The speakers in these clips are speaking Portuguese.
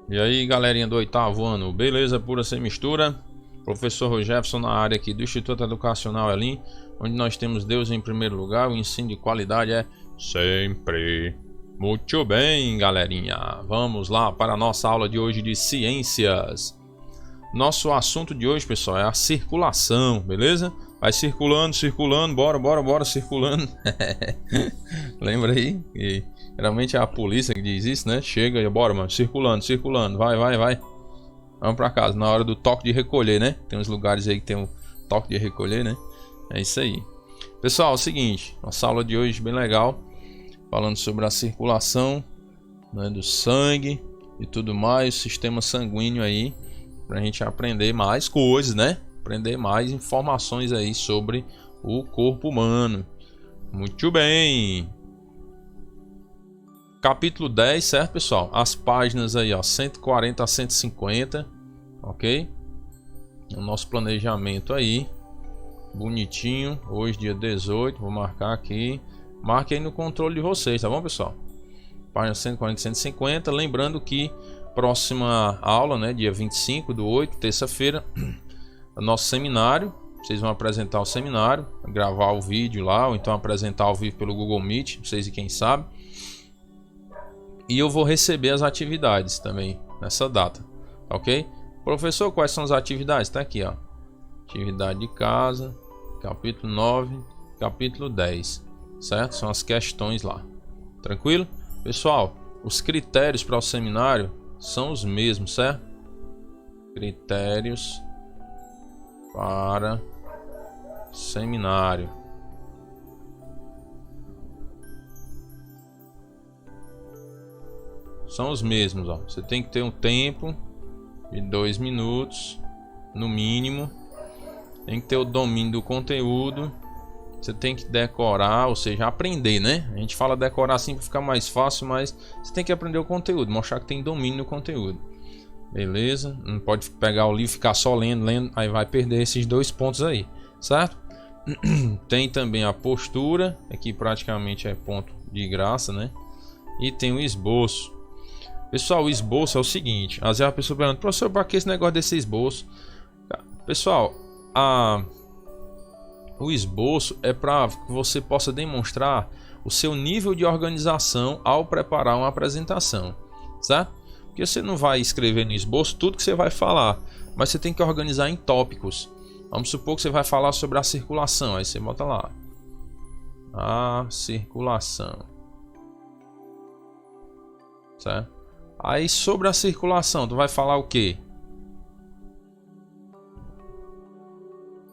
E aí, galerinha do oitavo ano, beleza pura sem mistura? Professor Rogerson na área aqui do Instituto Educacional Elim, onde nós temos Deus em primeiro lugar, o ensino de qualidade é sempre. Muito bem, galerinha, vamos lá para a nossa aula de hoje de ciências. Nosso assunto de hoje, pessoal, é a circulação, beleza? Vai circulando, circulando, bora, circulando. Lembra aí? E geralmente é a polícia que diz isso, né? Chega e bora, mano, circulando, vai. Vamos pra casa, na hora do toque de recolher, né? Tem uns lugares aí que tem um toque de recolher, né? É isso aí. Pessoal, é o seguinte, nossa aula de hoje bem legal, falando sobre a circulação, né, do sangue e tudo mais, o sistema sanguíneo aí, pra gente aprender mais coisas, né? Aprender mais informações aí sobre o corpo humano. Muito bem. Capítulo 10, certo, pessoal? As páginas aí, ó, 140 a 150, ok? O nosso planejamento aí, bonitinho. Hoje, dia 18, vou marcar aqui. Marque aí no controle de vocês, tá bom, pessoal? Página 140 a 150. Lembrando que próxima aula, né, dia 25/8, terça-feira, o nosso seminário. Vocês vão apresentar o seminário, gravar o vídeo lá, ou então apresentar ao vivo pelo Google Meet, vocês e quem sabe. E eu vou receber as atividades também nessa data, ok? Professor, quais são as atividades? Tá aqui, ó. Atividade de casa, capítulo 9, capítulo 10, certo? São as questões lá. Tranquilo? Pessoal, os critérios para o seminário são os mesmos, certo? Critérios para seminário. São os mesmos, ó. Você tem que ter um tempo de 2 minutos, no mínimo. Tem que ter o domínio do conteúdo. Você tem que decorar, ou seja, aprender, né? A gente fala decorar assim para ficar mais fácil, mas você tem que aprender o conteúdo, mostrar que tem domínio no conteúdo. Beleza? Não pode pegar o livro e ficar só lendo, aí vai perder esses 2 pontos aí, certo? Tem também a postura, aqui praticamente é ponto de graça, né? E tem o esboço. Pessoal, o esboço é o seguinte. Às vezes a pessoa pergunta, professor, para que esse negócio desse esboço? Pessoal, o esboço é para que você possa demonstrar o seu nível de organização ao preparar uma apresentação, certo? Porque você não vai escrever no esboço tudo que você vai falar, mas você tem que organizar em tópicos. Vamos supor que você vai falar sobre a circulação, aí você bota lá. A circulação. Certo? Aí sobre a circulação, tu vai falar o quê?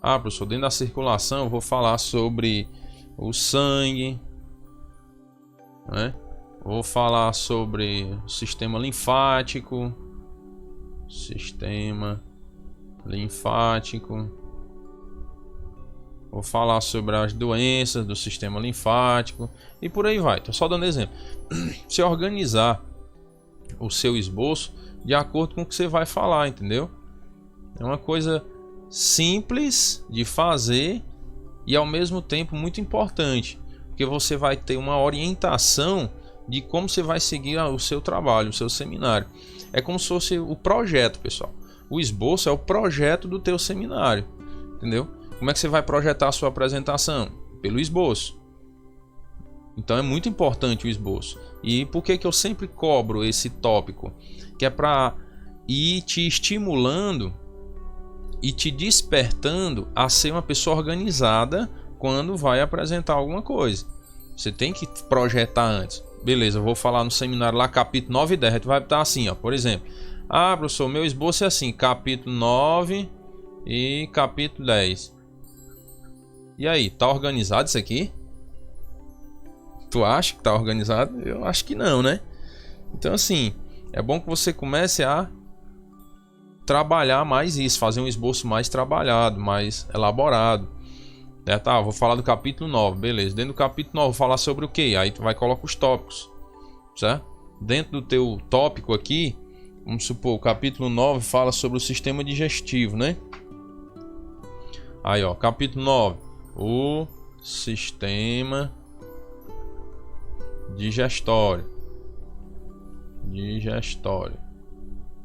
Ah, professor, dentro da circulação eu vou falar sobre o sangue, né? Vou falar sobre o sistema linfático. Vou falar sobre as doenças do sistema linfático e por aí vai. Tô só dando exemplo. Se organizar o seu esboço de acordo com o que você vai falar, entendeu? É uma coisa simples de fazer e ao mesmo tempo muito importante, porque você vai ter uma orientação de como você vai seguir o seu trabalho, o seu seminário. É como se fosse o projeto, pessoal. O esboço é o projeto do teu seminário, entendeu? Como é que você vai projetar a sua apresentação? Pelo esboço. Então é muito importante o esboço. E por que eu sempre cobro esse tópico? Que é para ir te estimulando e te despertando a ser uma pessoa organizada quando vai apresentar alguma coisa. Você tem que projetar antes. Beleza, eu vou falar no seminário lá, capítulo 9 e 10. Vai estar assim, ó, por exemplo. Ah, professor, meu esboço é assim, capítulo 9 e capítulo 10. E aí, tá organizado isso aqui? Tu acha que tá organizado? Eu acho que não, né? Então assim, é bom que você comece a trabalhar mais isso, fazer um esboço mais trabalhado, mais elaborado. Tá, vou falar do capítulo 9, beleza. Dentro do capítulo 9 vou falar sobre o que? Aí tu vai colocar os tópicos, certo? Dentro do teu tópico aqui, vamos supor, o capítulo 9 fala sobre o sistema digestivo, né? Aí ó, capítulo 9, o sistema digestório.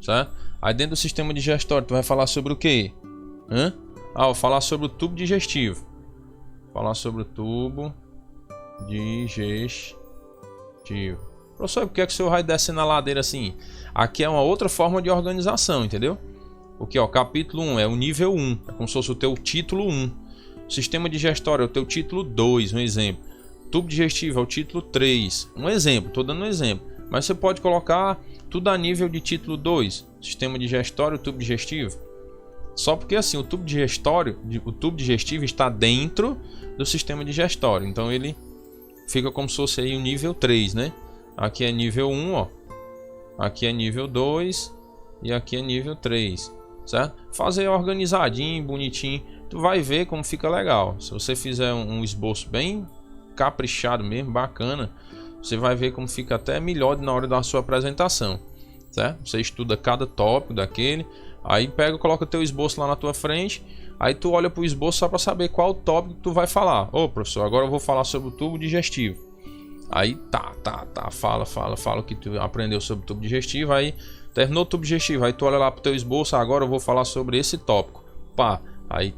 certo? Aí dentro do sistema digestório tu vai falar sobre o quê? Vou falar sobre o tubo digestivo. Falar sobre o tubo digestivo. Professor, por que o senhor vai descer na ladeira assim? Aqui é uma outra forma de organização, entendeu? O que, ó, capítulo 1 é o nível 1, é como se fosse o teu título 1. Sistema digestório é o teu título 2, um exemplo. Tubo digestivo é o título 3, um exemplo, estou dando um exemplo. Mas você pode colocar tudo a nível de título 2, sistema digestório, tubo digestivo. Só porque assim, o tubo digestivo está dentro do sistema digestório. Então ele fica como se fosse aí o nível 3, né? Aqui é nível 1, ó. Aqui é nível 2 e aqui é nível 3, certo? Fazer organizadinho, bonitinho, tu vai ver como fica legal. Se você fizer um esboço bem caprichado mesmo, bacana, você vai ver como fica até melhor na hora da sua apresentação, certo? Você estuda cada tópico daquele, aí pega, coloca teu esboço lá na tua frente, aí tu olha pro esboço só para saber qual tópico tu vai falar. Ô, professor, agora eu vou falar sobre o tubo digestivo. Aí fala o que tu aprendeu sobre o tubo digestivo, aí terminou o tubo digestivo, aí tu olha lá pro teu esboço, agora eu vou falar sobre esse tópico. Pá, aí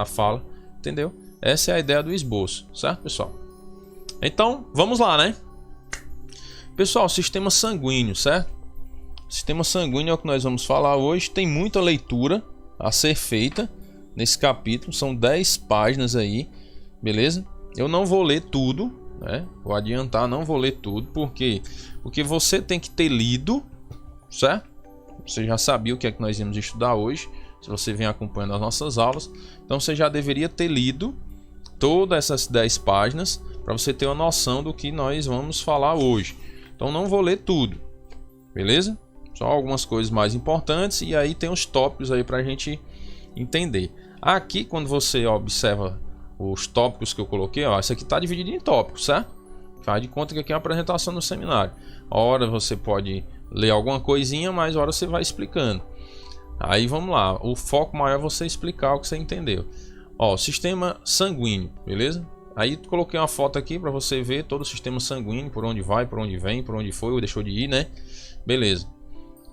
fala, entendeu? Essa é a ideia do esboço, certo, pessoal? Então, vamos lá, né? Pessoal, sistema sanguíneo, certo? Sistema sanguíneo é o que nós vamos falar hoje. Tem muita leitura a ser feita nesse capítulo, são 10 páginas aí, beleza? Eu não vou ler tudo, né? Vou adiantar, não vou ler tudo, porque você tem que ter lido, certo? Você já sabia o que é que nós íamos estudar hoje, se você vem acompanhando as nossas aulas, então você já deveria ter lido todas essas 10 páginas para você ter uma noção do que nós vamos falar hoje. Então não vou ler tudo, beleza? Só algumas coisas mais importantes e aí tem os tópicos aí para a gente entender. Aqui, quando você observa os tópicos que eu coloquei, ó, isso aqui está dividido em tópicos, certo? Faz de conta que aqui é uma apresentação no seminário. Hora você pode ler alguma coisinha, mas hora você vai explicando. Aí vamos lá, o foco maior é você explicar o que você entendeu. Ó, sistema sanguíneo, beleza? Aí coloquei uma foto aqui para você ver todo o sistema sanguíneo, por onde vai, por onde vem, por onde foi ou deixou de ir, né? Beleza.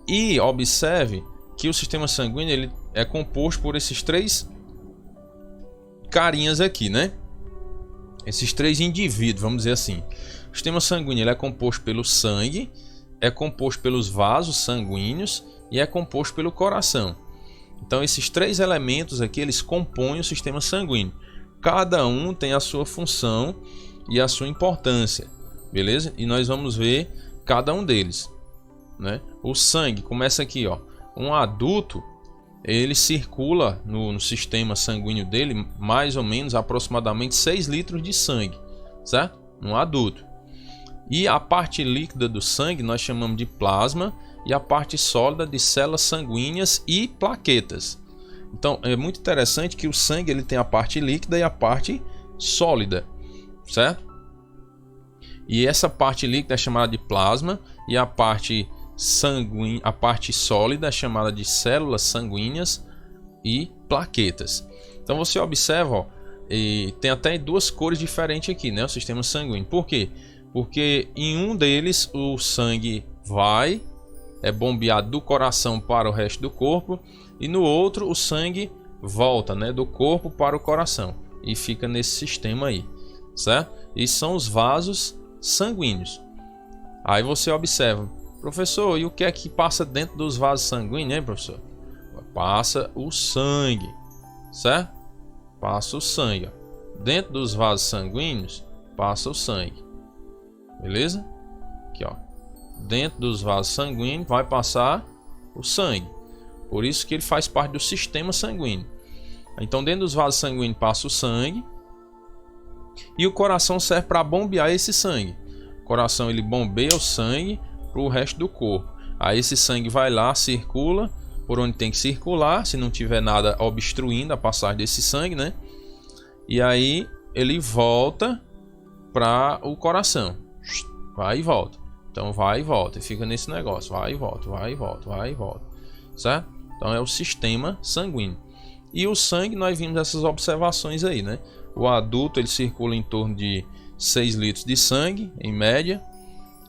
E observe que o sistema sanguíneo ele é composto por esses 3 carinhas aqui, né? Esses 3 indivíduos, vamos dizer assim. O sistema sanguíneo ele é composto pelo sangue, é composto pelos vasos sanguíneos e é composto pelo coração. Então esses 3 elementos aqui eles compõem o sistema sanguíneo. Cada um tem a sua função e a sua importância, beleza? E nós vamos ver cada um deles, né? O sangue começa aqui, ó. Um adulto ele circula no sistema sanguíneo dele mais ou menos aproximadamente 6 litros de sangue, certo? Um adulto. E a parte líquida do sangue nós chamamos de plasma e a parte sólida de células sanguíneas e plaquetas. Então é muito interessante que o sangue ele tem a parte líquida e a parte sólida, certo? E essa parte líquida é chamada de plasma e a parte sanguínea, a parte sólida é chamada de células sanguíneas e plaquetas. Então você observa, ó, e tem até 2 cores diferentes aqui, né? O sistema sanguíneo. Por quê? Porque em um deles o sangue é bombeado do coração para o resto do corpo e no outro o sangue volta, né, do corpo para o coração e fica nesse sistema aí, certo? E são os vasos sanguíneos. Aí você observa, professor, e o que é que passa dentro dos vasos sanguíneos, hein, professor? Passa o sangue, certo? Passa o sangue, ó. Dentro dos vasos sanguíneos passa o sangue, beleza? Aqui, ó. Dentro dos vasos sanguíneos vai passar o sangue. Por isso que ele faz parte do sistema sanguíneo. Então dentro dos vasos sanguíneos passa o sangue. E o coração serve para bombear esse sangue. O coração ele bombeia o sangue para o resto do corpo. Aí esse sangue vai lá, circula por onde tem que circular. Se não tiver nada obstruindo a passagem desse sangue, né? E aí ele volta para o coração. Vai e volta. Então vai e volta. E fica nesse negócio. Vai e volta, vai e volta, vai e volta. Certo? Então é o sistema sanguíneo. E o sangue, nós vimos essas observações aí, né? O adulto ele circula em torno de 6 litros de sangue, em média.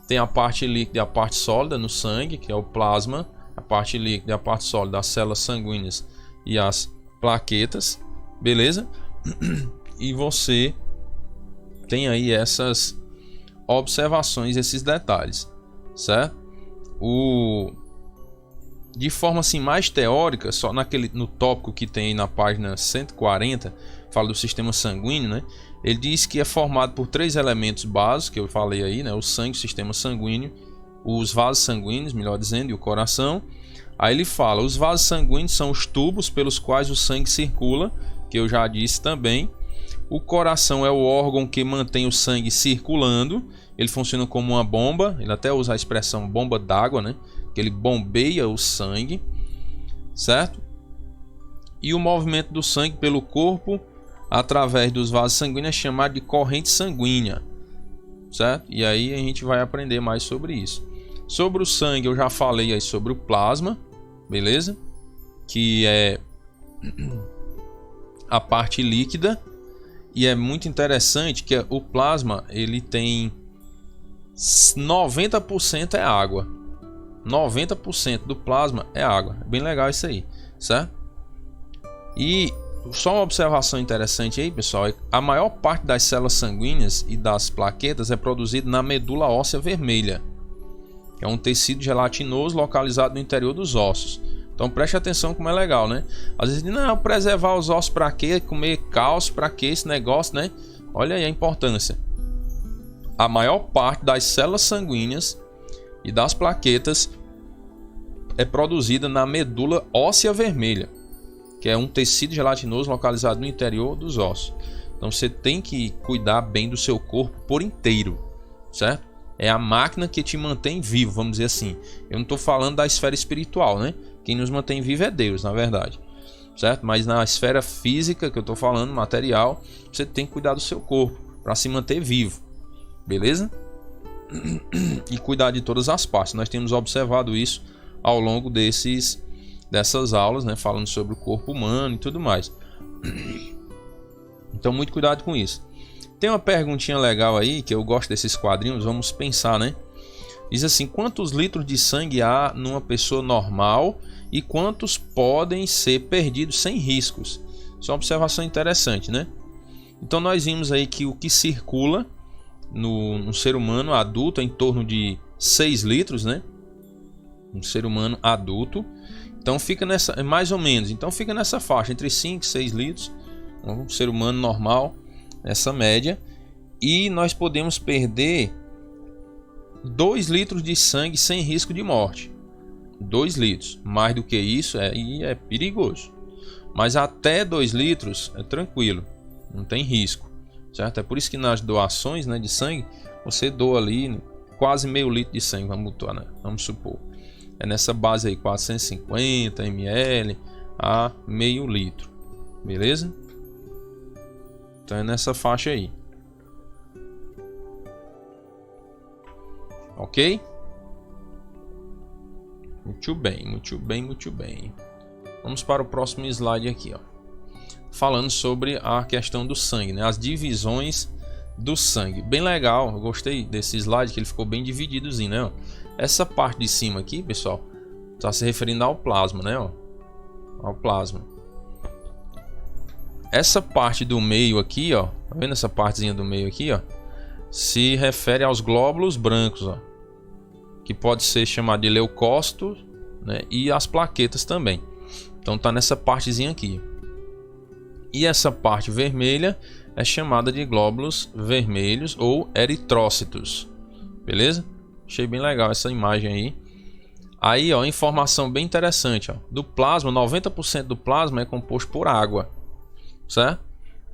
Tem a parte líquida e a parte sólida no sangue, que é o plasma. parte líquida e a parte sólida, as células sanguíneas e as plaquetas, beleza? E você tem aí essas observações, esses detalhes, certo? De forma assim mais teórica, só no tópico que tem aí na página 140, fala do sistema sanguíneo, né? Ele diz que é formado por 3 elementos básicos, que eu falei aí, né? O sangue, o sistema sanguíneo, os vasos sanguíneos, melhor dizendo, e o coração. Aí ele fala, os vasos sanguíneos são os tubos pelos quais o sangue circula, que eu já disse também. O coração é o órgão que mantém o sangue circulando, ele funciona como uma bomba, ele até usa a expressão bomba d'água, né? Que ele bombeia o sangue, certo? E o movimento do sangue pelo corpo através dos vasos sanguíneos é chamado de corrente sanguínea, certo? E aí a gente vai aprender mais sobre isso. Sobre o sangue eu já falei aí sobre o plasma, beleza? Que é a parte líquida, e é muito interessante que o plasma ele tem 90% é água. 90% do plasma é água. É bem legal isso aí, certo? E só uma observação interessante aí, pessoal, é que a maior parte das células sanguíneas e das plaquetas é produzida na medula óssea vermelha, que é um tecido gelatinoso localizado no interior dos ossos. Então preste atenção como é legal, né? Às vezes, não, preservar os ossos para quê? Comer cálcio para quê? Esse negócio, né? Olha aí a importância. A maior parte das células sanguíneas e das plaquetas é produzida na medula óssea vermelha, que é um tecido gelatinoso localizado no interior dos ossos. Então você tem que cuidar bem do seu corpo por inteiro, certo? É a máquina que te mantém vivo, vamos dizer assim. Eu não estou falando da esfera espiritual, né? Quem nos mantém vivo é Deus, na verdade, certo? Mas na esfera física que eu estou falando, material, você tem que cuidar do seu corpo para se manter vivo, beleza? E cuidar de todas as partes. Nós temos observado isso ao longo dessas aulas, né? Falando sobre o corpo humano e tudo mais. Então muito cuidado com isso. Tem uma perguntinha legal aí, que eu gosto desses quadrinhos, vamos pensar, né? Diz assim, quantos litros de sangue há numa pessoa normal e quantos podem ser perdidos sem riscos? Isso é uma observação interessante, né? Então nós vimos aí que o que circula no ser humano adulto é em torno de 6 litros, né? Um ser humano adulto. Então fica nessa, mais ou menos, então fica nessa faixa, entre 5 e 6 litros. Um ser humano normal, essa média. E nós podemos perder 2 litros de sangue sem risco de morte. 2 litros. Mais do que isso é perigoso. Mas até 2 litros é tranquilo. Não tem risco. Certo? É por isso que nas doações, né, de sangue, você doa ali quase meio litro de sangue. Vamos supor. É nessa base aí, 450 ml a meio litro. Beleza? Então é nessa faixa aí. Ok? Muito bem, muito bem, muito bem. Vamos para o próximo slide aqui, ó. Falando sobre a questão do sangue, né? As divisões do sangue. Bem legal, eu gostei desse slide que ele ficou bem divididozinho, né? Essa parte de cima aqui, pessoal, está se referindo ao plasma, né? Ao plasma. Essa parte do meio aqui, ó, tá vendo essa partezinha do meio aqui, ó? Se refere aos glóbulos brancos, ó, que pode ser chamado de leucócito, né? E as plaquetas também. Então tá nessa partezinha aqui. E essa parte vermelha é chamada de glóbulos vermelhos ou eritrócitos. Beleza? Achei bem legal essa imagem aí. Aí, ó, informação bem interessante, ó. Do plasma, 90% do plasma é composto por água. Certo?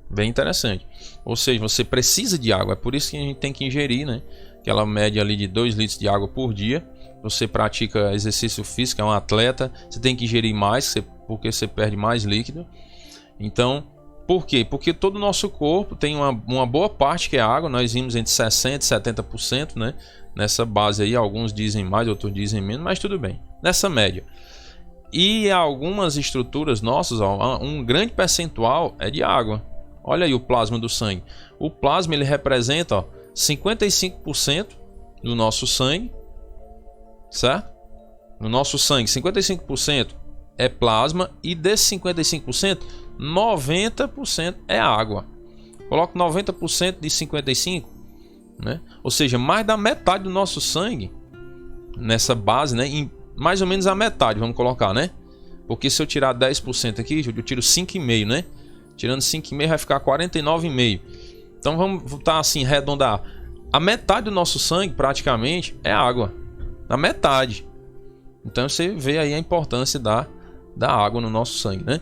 Bem interessante. Ou seja, você precisa de água. É por isso que a gente tem que ingerir, né? Aquela média ali de 2 litros de água por dia. Você pratica exercício físico, é um atleta, você tem que ingerir mais, porque você perde mais líquido. Então, por quê? Porque todo o nosso corpo tem uma boa parte que é água. Nós vimos entre 60% e 70%, né? Nessa base aí, alguns dizem mais, outros dizem menos, mas tudo bem. Nessa média. E algumas estruturas nossas, ó, um grande percentual é de água. Olha aí o plasma do sangue. O plasma ele representa, ó, 55% do nosso sangue, certo? no nosso sangue, 55% é plasma e desse 55%, 90% é água. Coloco 90% de 55%, né? Ou seja, mais da metade do nosso sangue nessa base, né? Em mais ou menos a metade, vamos colocar, né? Porque se eu tirar 10% aqui, eu tiro 5,5, né? Tirando 5,5 vai ficar 49,5. Então vamos botar assim, arredondar. A metade do nosso sangue praticamente é água. A metade. Então você vê aí a importância da água no nosso sangue, né?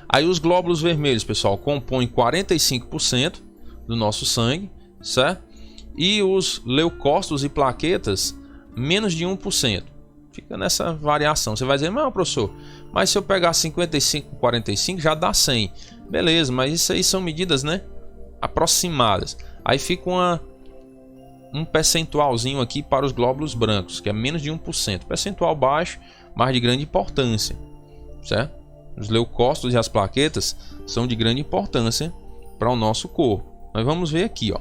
Aí os glóbulos vermelhos, pessoal, compõem 45% do nosso sangue, certo? E os leucócitos e plaquetas, menos de 1%. Fica nessa variação. Você vai dizer, mas professor, mas se eu pegar 55 com 45 já dá 100. Beleza, mas isso aí são medidas, né, aproximadas. Aí fica um percentualzinho aqui para os glóbulos brancos, que é menos de 1%. Percentual baixo, mas de grande importância, certo? Os leucócitos e as plaquetas são de grande importância para o nosso corpo. Nós vamos ver aqui, ó.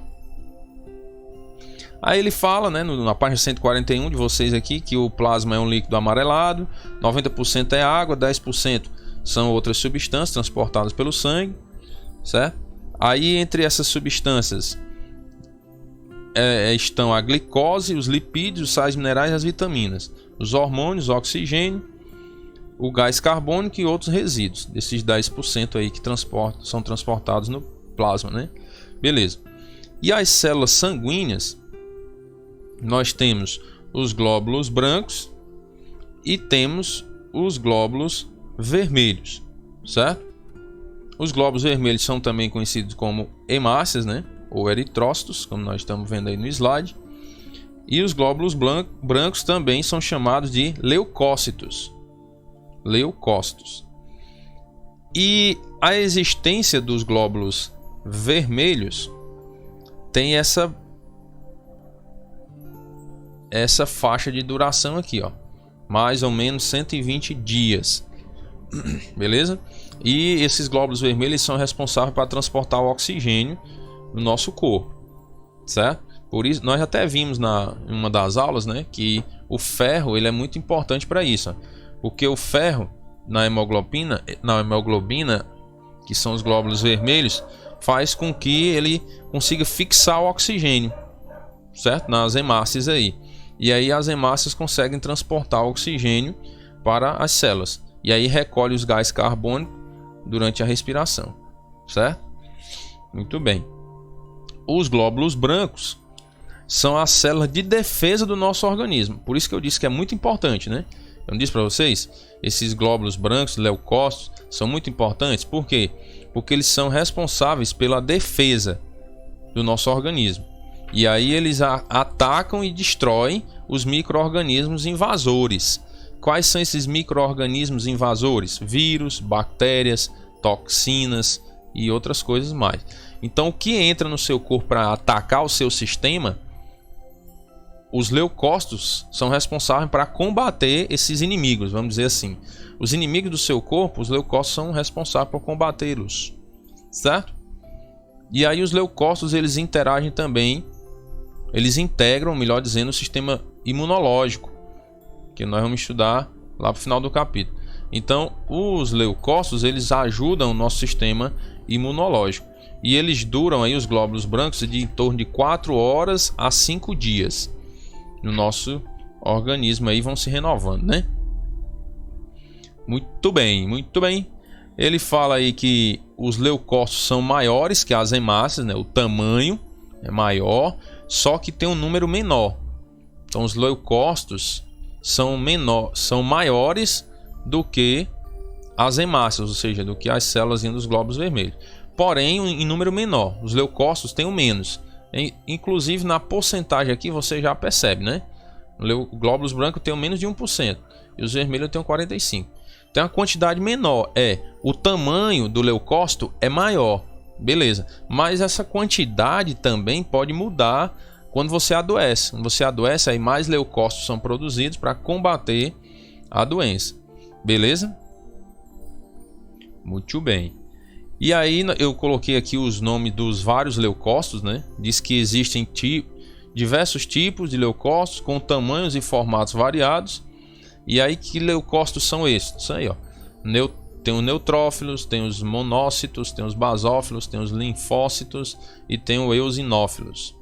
Aí ele fala, né, na página 141 de vocês aqui, que o plasma é um líquido amarelado, 90% é água, 10% são outras substâncias transportadas pelo sangue, certo? Aí entre essas substâncias estão a glicose, os lipídios, os sais minerais e as vitaminas, os hormônios, o oxigênio, o gás carbônico e outros resíduos, desses 10% aí que são transportados no plasma, né? Beleza. E as células sanguíneas, nós temos os glóbulos brancos e temos os glóbulos vermelhos, certo? Os glóbulos vermelhos são também conhecidos como hemácias, né? Ou eritrócitos, como nós estamos vendo aí no slide. E os glóbulos brancos também são chamados de leucócitos. Leucócitos. E a existência dos glóbulos vermelhos tem essa faixa de duração aqui, ó, mais ou menos 120 dias, beleza? E esses glóbulos vermelhos são responsáveis para transportar o oxigênio no nosso corpo, certo? Por isso nós até vimos em uma das aulas, né, que o ferro ele é muito importante para isso, ó, porque o ferro na hemoglobina, que são os glóbulos vermelhos, faz com que ele consiga fixar o oxigênio, certo? Nas hemácias aí. E aí as hemácias conseguem transportar o oxigênio para as células. E aí recolhe os gás carbônicos durante a respiração, certo? Muito bem. Os glóbulos brancos são as células de defesa do nosso organismo. Por isso que eu disse que é muito importante, né? Eu não disse para vocês? Esses glóbulos brancos, leucócitos, são muito importantes. Por quê? Porque eles são responsáveis pela defesa do nosso organismo. E aí eles atacam e destroem os micro-organismos invasores. Quais são esses micro-organismos invasores? Vírus, bactérias, toxinas e outras coisas mais. Então o que entra no seu corpo para atacar o seu sistema, os leucócitos são responsáveis para combater esses inimigos, vamos dizer assim. Os inimigos do seu corpo, os leucócitos são responsáveis por combatê-los, certo? E aí os leucócitos eles interagem também, eles integram, melhor dizendo, o sistema imunológico, que nós vamos estudar lá para o final do capítulo. Então os leucócitos eles ajudam o nosso sistema imunológico. E eles duram aí, os glóbulos brancos, de em torno de 4 horas a 5 dias no nosso organismo, aí vão se renovando, né? Muito bem, muito bem. Ele fala aí que os leucócitos são maiores que as hemácias, né? O tamanho é maior, só que tem um número menor. Então os leucócitos são maiores do que as hemácias, ou seja, do que as células dos glóbulos vermelhos. Porém, em número menor. Os leucócitos têm o menos. Inclusive na porcentagem aqui você já percebe, né? O glóbulos brancos tem menos de 1% e os vermelhos tem 45%. Tem uma quantidade menor, o tamanho do leucócito é maior, beleza? Mas essa quantidade também pode mudar quando você adoece. Quando você adoece, aí mais leucócitos são produzidos para combater a doença, beleza? Muito bem. E aí eu coloquei aqui os nomes dos vários leucócitos, né? Diz que existem diversos tipos de leucócitos com tamanhos e formatos variados. E aí, que leucócitos são esses? Isso aí, ó. Tem os neutrófilos, tem os monócitos, tem os basófilos, tem os linfócitos e tem os eosinófilos,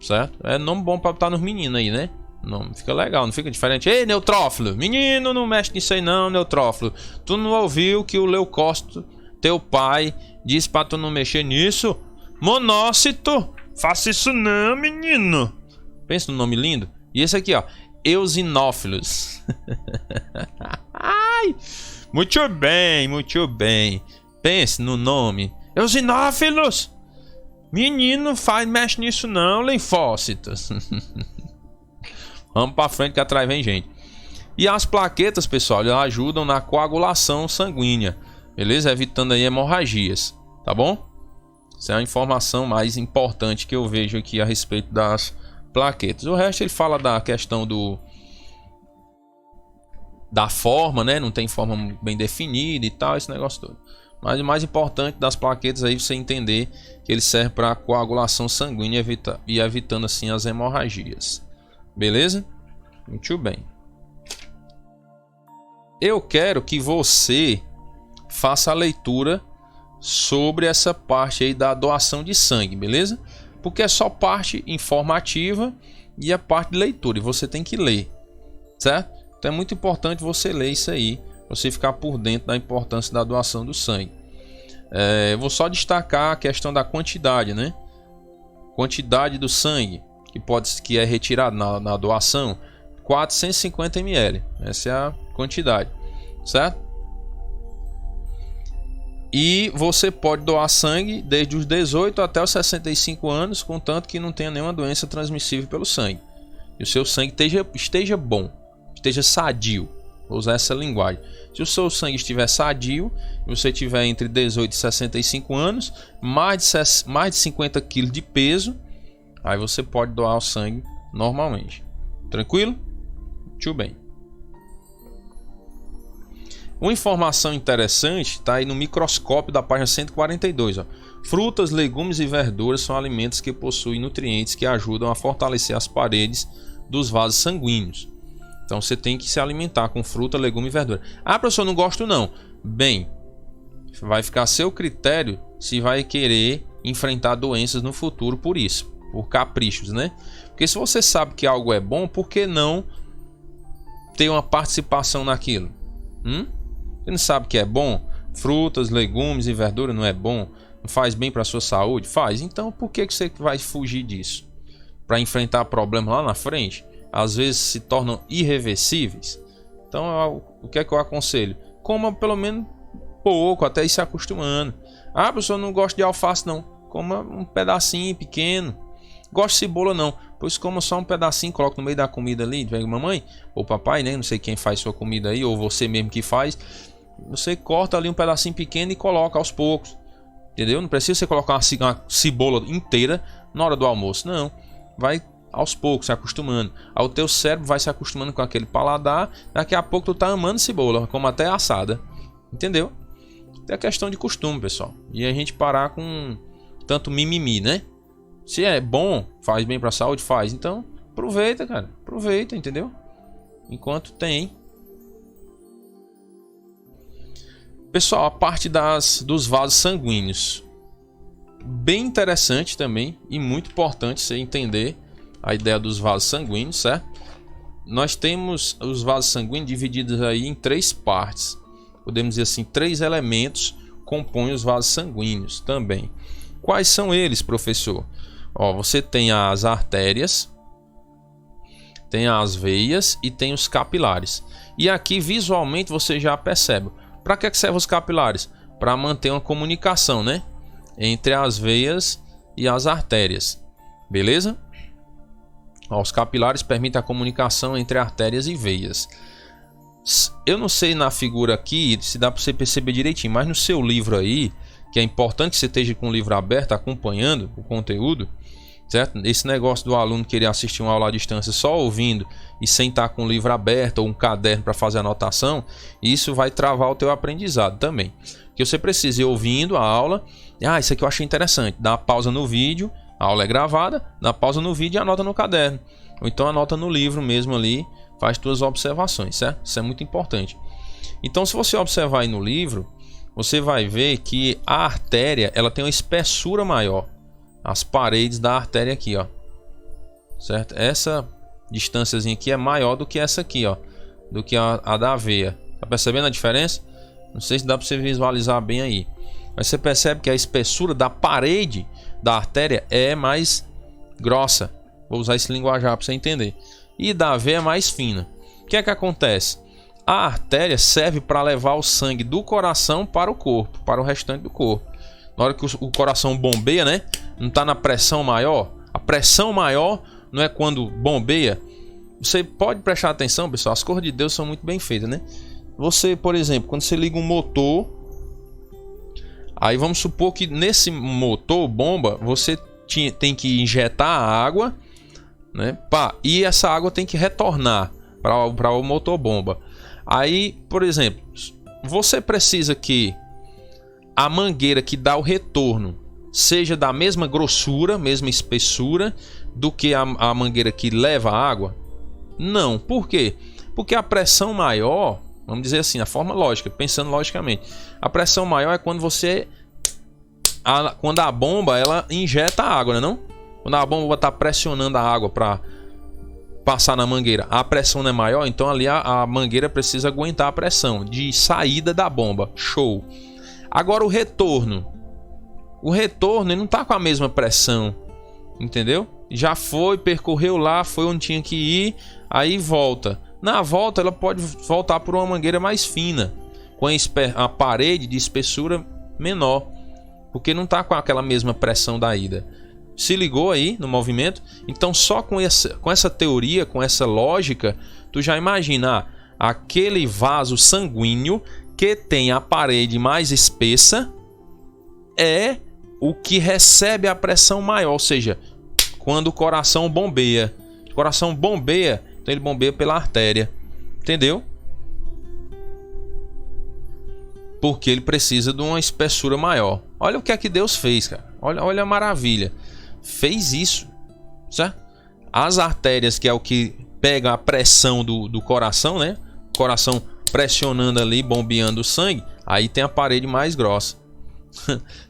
certo? É nome bom para botar nos meninos aí, né? Não fica legal, não fica diferente. Ei, neutrófilo, menino, não mexe nisso aí não, neutrófilo. Tu não ouviu que o leucócito, teu pai, disse para tu não mexer nisso? Monócito, faça isso não, menino. Pensa no nome lindo. E esse aqui, ó, eosinófilos. Ai, muito bem, muito bem. Pense no nome. Eosinófilos. Menino, mexe nisso não, linfócitos. Vamos para frente que atrás vem gente. E as plaquetas, pessoal, elas ajudam na coagulação sanguínea, beleza? Evitando aí hemorragias, tá bom? Essa é a informação mais importante que eu vejo aqui a respeito das plaquetas. O resto ele fala da questão da forma, né? Não tem forma bem definida e tal, esse negócio todo. Mas o mais importante das plaquetas aí você entender que ele serve para coagulação sanguínea e evitando assim as hemorragias. Beleza? Muito bem. Eu quero que você faça a leitura sobre essa parte aí da doação de sangue, beleza? Porque é só parte informativa e a parte de leitura, e você tem que ler, certo? Então é muito importante você ler isso aí, você ficar por dentro da importância da doação do sangue. Eu vou só destacar a questão da quantidade, né? Quantidade do sangue que é retirado na doação, 450 ml. Essa é a quantidade, certo? E você pode doar sangue desde os 18 até os 65 anos, contanto que não tenha nenhuma doença transmissível pelo sangue. E o seu sangue esteja bom, esteja sadio. Vou usar essa linguagem. Se o seu sangue estiver sadio, e você tiver entre 18 e 65 anos, mais de 50 kg de peso, aí você pode doar o sangue normalmente. Tranquilo? Muito bem. Uma informação interessante está aí no microscópio da página 142. Ó. Frutas, legumes e verduras são alimentos que possuem nutrientes que ajudam a fortalecer as paredes dos vasos sanguíneos. Então você tem que se alimentar com fruta, legume e verdura. Ah, professor, não gosto não. Bem, vai ficar a seu critério se vai querer enfrentar doenças no futuro por isso. Por caprichos, né? Porque se você sabe que algo é bom, por que não ter uma participação naquilo? Você não sabe que é bom? Frutas, legumes e verdura não é bom? Não faz bem para a sua saúde? Faz. Então por que você vai fugir disso? Para enfrentar problemas lá na frente? Às vezes se tornam irreversíveis. Então o que é que eu aconselho? Coma pelo menos pouco, até ir se acostumando. Ah, professor, não gosto de alface não. Coma um pedacinho pequeno. Gosto de cebola não, pois coma só um pedacinho, coloca no meio da comida ali, mamãe ou papai, né? Não sei quem faz sua comida aí, ou você mesmo que faz. Você corta ali um pedacinho pequeno e coloca aos poucos, entendeu? Não precisa você colocar uma cebola inteira na hora do almoço, não. Vai aos poucos, se acostumando. Aí o teu cérebro vai se acostumando com aquele paladar, daqui a pouco tu tá amando cebola, como até assada, entendeu? É questão de costume, pessoal. E a gente parar com tanto mimimi, né? Se é bom, faz bem para a saúde, faz. Então, aproveita, cara. Aproveita, entendeu? Enquanto tem. Pessoal, a parte dos vasos sanguíneos. Bem interessante também e muito importante você entender a ideia dos vasos sanguíneos, certo? Nós temos os vasos sanguíneos divididos aí em 3 partes. Podemos dizer assim, 3 elementos compõem os vasos sanguíneos também. Quais são eles, professor? Ó, você tem as artérias, tem as veias e tem os capilares. E aqui visualmente você já percebe. Para que servem os capilares? Para manter uma comunicação, né? Entre as veias e as artérias. Beleza? Ó, os capilares permitem a comunicação entre artérias e veias. Eu não sei na figura aqui se dá para você perceber direitinho, mas no seu livro aí, que é importante que você esteja com o livro aberto acompanhando o conteúdo, certo? Esse negócio do aluno querer assistir uma aula à distância só ouvindo e sem estar com o livro aberto ou um caderno para fazer anotação, isso vai travar o teu aprendizado também. Que você precisa ir ouvindo a aula, isso aqui eu achei interessante, dá uma pausa no vídeo, A aula é gravada, dá pausa no vídeo e anota no caderno. Ou então anota no livro mesmo ali, faz suas observações, certo? Isso é muito importante. Então, se você observar aí no livro, você vai ver que a artéria, ela tem uma espessura maior. As paredes da artéria aqui, ó. Certo? Essa distânciazinha aqui é maior do que essa aqui, ó. Do que a da veia. Tá percebendo a diferença? Não sei se dá para você visualizar bem aí. Mas você percebe que a espessura da parede da artéria é mais grossa. Vou usar esse linguajar para você entender. E da veia é mais fina. O que é que acontece? A artéria serve para levar o sangue do coração para o corpo, para o restante do corpo. Na hora que o coração bombeia, né? Não está na pressão maior. A pressão maior não é quando bombeia. Você pode prestar atenção, pessoal. As cores de Deus são muito bem feitas, né? Você, por exemplo, quando você liga um motor, aí vamos supor que nesse motor bomba você tem que injetar a água, né? Pá, e essa água tem que retornar para o motor bomba. Aí, por exemplo, você precisa que a mangueira que dá o retorno seja da mesma grossura, mesma espessura do que a mangueira que leva a água? Não. Por quê? Porque a pressão maior, vamos dizer assim, a forma lógica, pensando logicamente, a pressão maior é quando quando a bomba ela injeta a água, não? Quando a bomba está pressionando a água para passar na mangueira, a pressão não é maior, então ali a mangueira precisa aguentar a pressão de saída da bomba. Show. Agora o retorno ele não está com a mesma pressão, entendeu? Já foi, percorreu lá, foi onde tinha que ir, aí volta. Na volta ela pode voltar por uma mangueira mais fina, com a parede de espessura menor, porque não está com aquela mesma pressão da ida. Se ligou aí no movimento? Então só com essa teoria, com essa lógica, tu já imagina aquele vaso sanguíneo que tem a parede mais espessa é o que recebe a pressão maior, ou seja, quando o coração bombeia. O coração bombeia, então ele bombeia pela artéria. Entendeu? Porque ele precisa de uma espessura maior. Olha o que é que Deus fez, cara. Olha a maravilha. Fez isso, certo? As artérias, que é o que pega a pressão do coração, né? O coração pressionando ali, bombeando o sangue. Aí tem a parede mais grossa.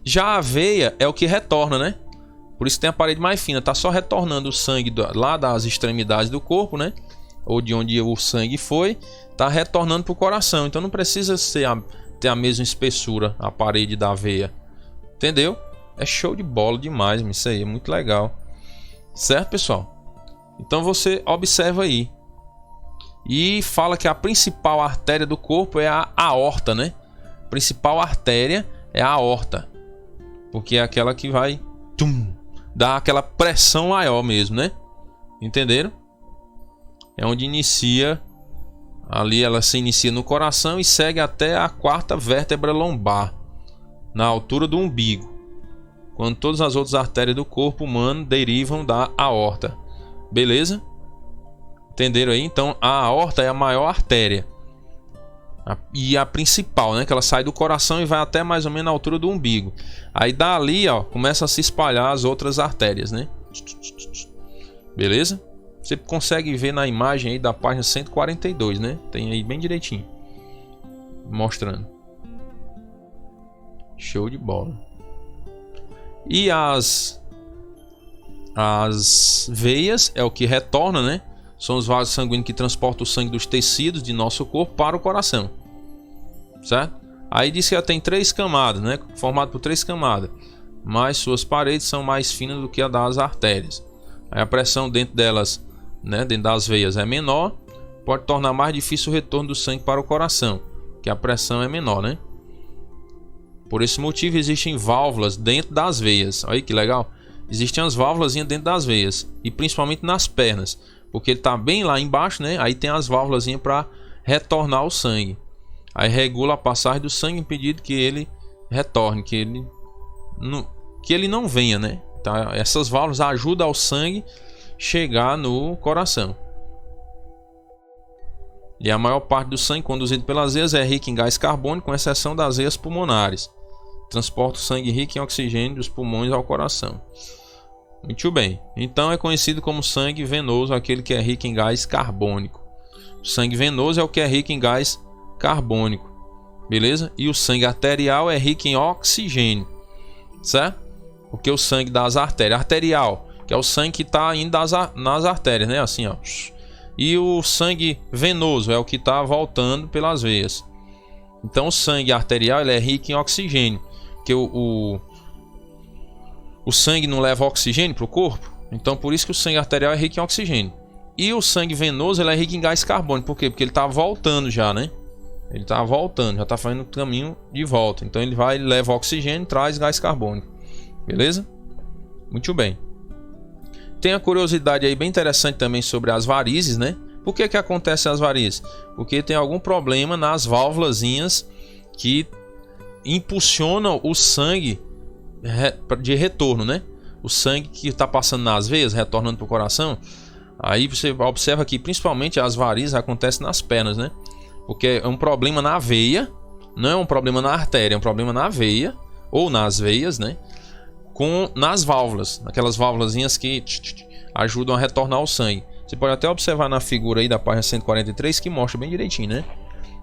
Já a veia é o que retorna, né? Por isso tem a parede mais fina. Tá só retornando o sangue lá das extremidades do corpo, né? Ou de onde o sangue foi. Tá retornando para o coração. Então não precisa ter a mesma espessura a parede da veia. Entendeu? É show de bola demais, isso aí é muito legal. Certo, pessoal? Então você observa aí. E fala que a principal artéria do corpo é a aorta, né? A principal artéria é a aorta. Porque é aquela que vai dar aquela pressão maior mesmo, né? Entenderam? É onde inicia. Ali ela se inicia no coração e segue até a quarta vértebra lombar, na altura do umbigo, quando todas as outras artérias do corpo humano derivam da aorta. Beleza? Entenderam aí? Então a aorta é a maior artéria e a principal, né? Que ela sai do coração e vai até mais ou menos na altura do umbigo. Aí dali, ó, começa a se espalhar as outras artérias, né? Beleza? Você consegue ver na imagem aí da página 142, né? Tem aí bem direitinho mostrando. Show de bola. E as veias é o que retorna, né? São os vasos sanguíneos que transportam o sangue dos tecidos de nosso corpo para o coração. Certo? Aí diz que ela tem 3 camadas, né? Formado por 3 camadas. Mas suas paredes são mais finas do que a das artérias. Aí a pressão dentro delas, né, dentro das veias é menor, pode tornar mais difícil o retorno do sangue para o coração, que a pressão é menor, né? Por esse motivo existem válvulas dentro das veias. Olha que legal. Existem as válvulas dentro das veias e principalmente nas pernas, porque ele está bem lá embaixo, né? Aí tem as válvulas para retornar o sangue. Aí regula a passagem do sangue, impedindo que ele retorne, que ele não venha, né? Tá? Essas válvulas ajudam ao sangue chegar no coração. E a maior parte do sangue conduzido pelas veias é rica em gás carbônico, com exceção das veias pulmonares. Transporta o sangue rico em oxigênio dos pulmões ao coração. Muito bem. Então é conhecido como sangue venoso aquele que é rico em gás carbônico. O sangue venoso é o que é rico em gás carbônico. Beleza? E o sangue arterial é rico em oxigênio. Certo? Porque o sangue das artérias. Arterial, que é o sangue que está indo nas artérias, né? Assim, ó. E o sangue venoso é o que está voltando pelas veias. Então o sangue arterial ele é rico em oxigênio. Porque o sangue não leva oxigênio para o corpo. Então por isso que o sangue arterial é rico em oxigênio. E o sangue venoso ele é rico em gás carbônico. Por quê? Porque ele está voltando já, né? Ele está voltando, já está fazendo o caminho de volta. Então ele vai, leva oxigênio e traz gás carbônico. Beleza? Muito bem. Tem a curiosidade aí bem interessante também sobre as varizes, né? Por que acontecem as varizes? Porque tem algum problema nas válvulazinhas que impulsionam o sangue de retorno, né? O sangue que está passando nas veias, retornando para o coração. Aí você observa que principalmente as varizes acontecem nas pernas, né? Porque é um problema na veia, não é um problema na artéria, é um problema na veia ou nas veias, né? Nas válvulas, aquelas válvulazinhas que ajudam a retornar o sangue. Você pode até observar na figura aí da página 143 que mostra bem direitinho, né?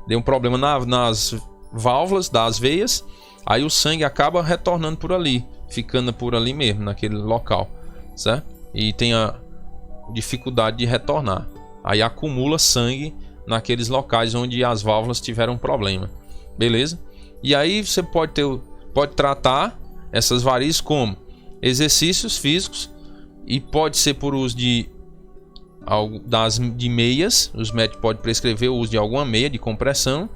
Deu um problema nas válvulas das veias, aí o sangue acaba retornando por ali, ficando por ali mesmo, naquele local, certo? E tem a dificuldade de retornar. Aí acumula sangue naqueles locais onde as válvulas tiveram problema, beleza? E aí você pode tratar essas varizes como exercícios físicos e pode ser por uso de meias. Os médicos podem prescrever o uso de alguma meia de compressão,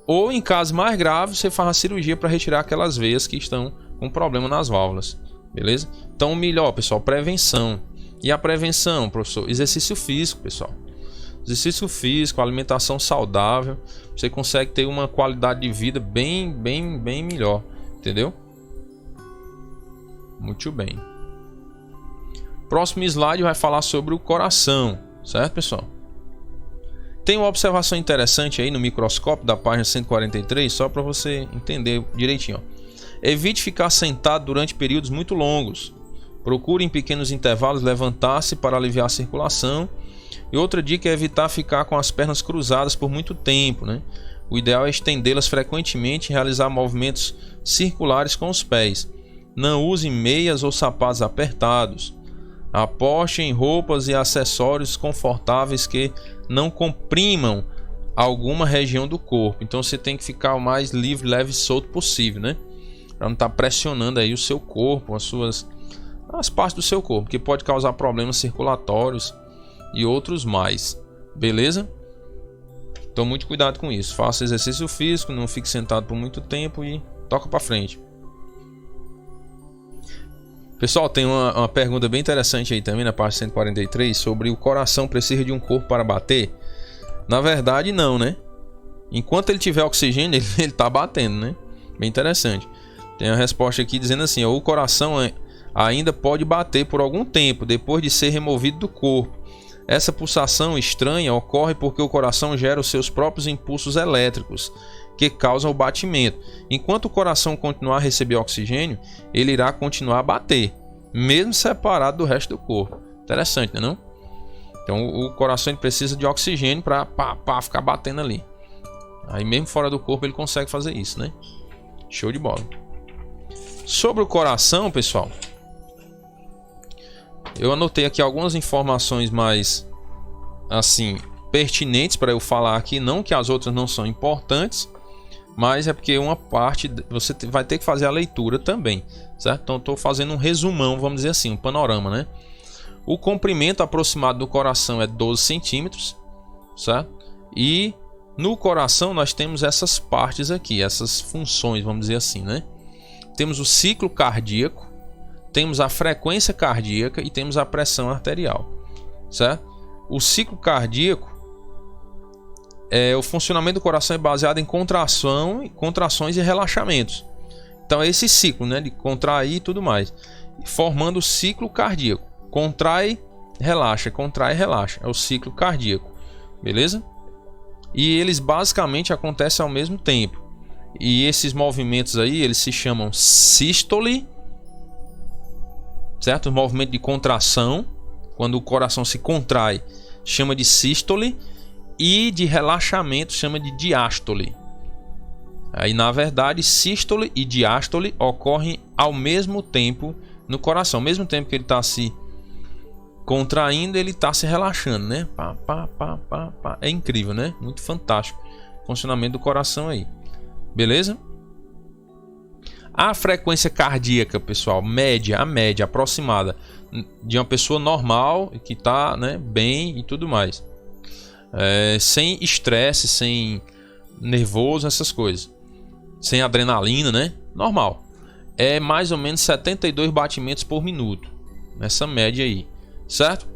ou em caso mais grave você faz a cirurgia para retirar aquelas veias que estão com problema nas válvulas, beleza? Então o melhor, pessoal, prevenção. E a prevenção, professor, exercício físico, pessoal. Exercício físico, alimentação saudável, você consegue ter uma qualidade de vida bem melhor, entendeu? Muito bem. Próximo slide vai falar sobre o coração, certo, pessoal? Tem uma observação interessante aí no microscópio da página 143, só para você entender direitinho. Ó. Evite ficar sentado durante períodos muito longos. Procure em pequenos intervalos levantar-se para aliviar a circulação. E outra dica é evitar ficar com as pernas cruzadas por muito tempo, né? O ideal é estendê-las frequentemente e realizar movimentos circulares com os pés. Não use meias ou sapatos apertados. Aposte em roupas e acessórios confortáveis que não comprimam alguma região do corpo. Então você tem que ficar o mais livre, leve e solto possível, né? Para não estar pressionando aí o seu corpo, as partes do seu corpo, que pode causar problemas circulatórios e outros mais. Beleza? Então muito cuidado com isso. Faça exercício físico, não fique sentado por muito tempo e toca para frente. Pessoal, tem uma pergunta bem interessante aí também na página 143 sobre o coração precisa de um corpo para bater. Na verdade não, né? Enquanto ele tiver oxigênio, ele tá batendo, né? Bem interessante. Tem a resposta aqui dizendo assim, ó, o coração ainda pode bater por algum tempo depois de ser removido do corpo. Essa pulsação estranha ocorre porque o coração gera os seus próprios impulsos elétricos que causam o batimento. Enquanto o coração continuar a receber oxigênio, ele irá continuar a bater, mesmo separado do resto do corpo. Interessante, né, não? Então o coração ele precisa de oxigênio para ficar batendo ali. Aí mesmo fora do corpo ele consegue fazer isso, né? Show de bola. Sobre o coração, pessoal, eu anotei aqui algumas informações mais assim pertinentes para eu falar aqui, não que as outras não são importantes, mas é porque uma parte você vai ter que fazer a leitura também, certo? Então estou fazendo um resumão, vamos dizer assim, um panorama, né? O comprimento aproximado do coração é 12 centímetros, certo? E no coração nós temos essas partes aqui, essas funções, vamos dizer assim, né? Temos o ciclo cardíaco, temos a frequência cardíaca e temos a pressão arterial, certo? O ciclo cardíaco, o funcionamento do coração é baseado em contrações e relaxamentos. Então é esse ciclo, né, de contrair e tudo mais, formando o ciclo cardíaco. Contrai, relaxa, é o ciclo cardíaco, beleza? E eles basicamente acontecem ao mesmo tempo. E esses movimentos aí, eles se chamam sístole, certo? O movimento de contração, quando o coração se contrai, chama de sístole, e de relaxamento chama de diástole. Aí, na verdade, sístole e diástole ocorrem ao mesmo tempo no coração. Ao mesmo tempo que ele está se contraindo, ele está se relaxando, né? Pá, pá, pá, pá, pá. É incrível, né? Muito fantástico o funcionamento do coração aí. Beleza? A frequência cardíaca, pessoal, média, a média aproximada de uma pessoa normal, que está, né, bem e tudo mais. Sem estresse, sem nervoso, essas coisas. Sem adrenalina, né? Normal. É mais ou menos 72 batimentos por minuto. Nessa média aí. Certo?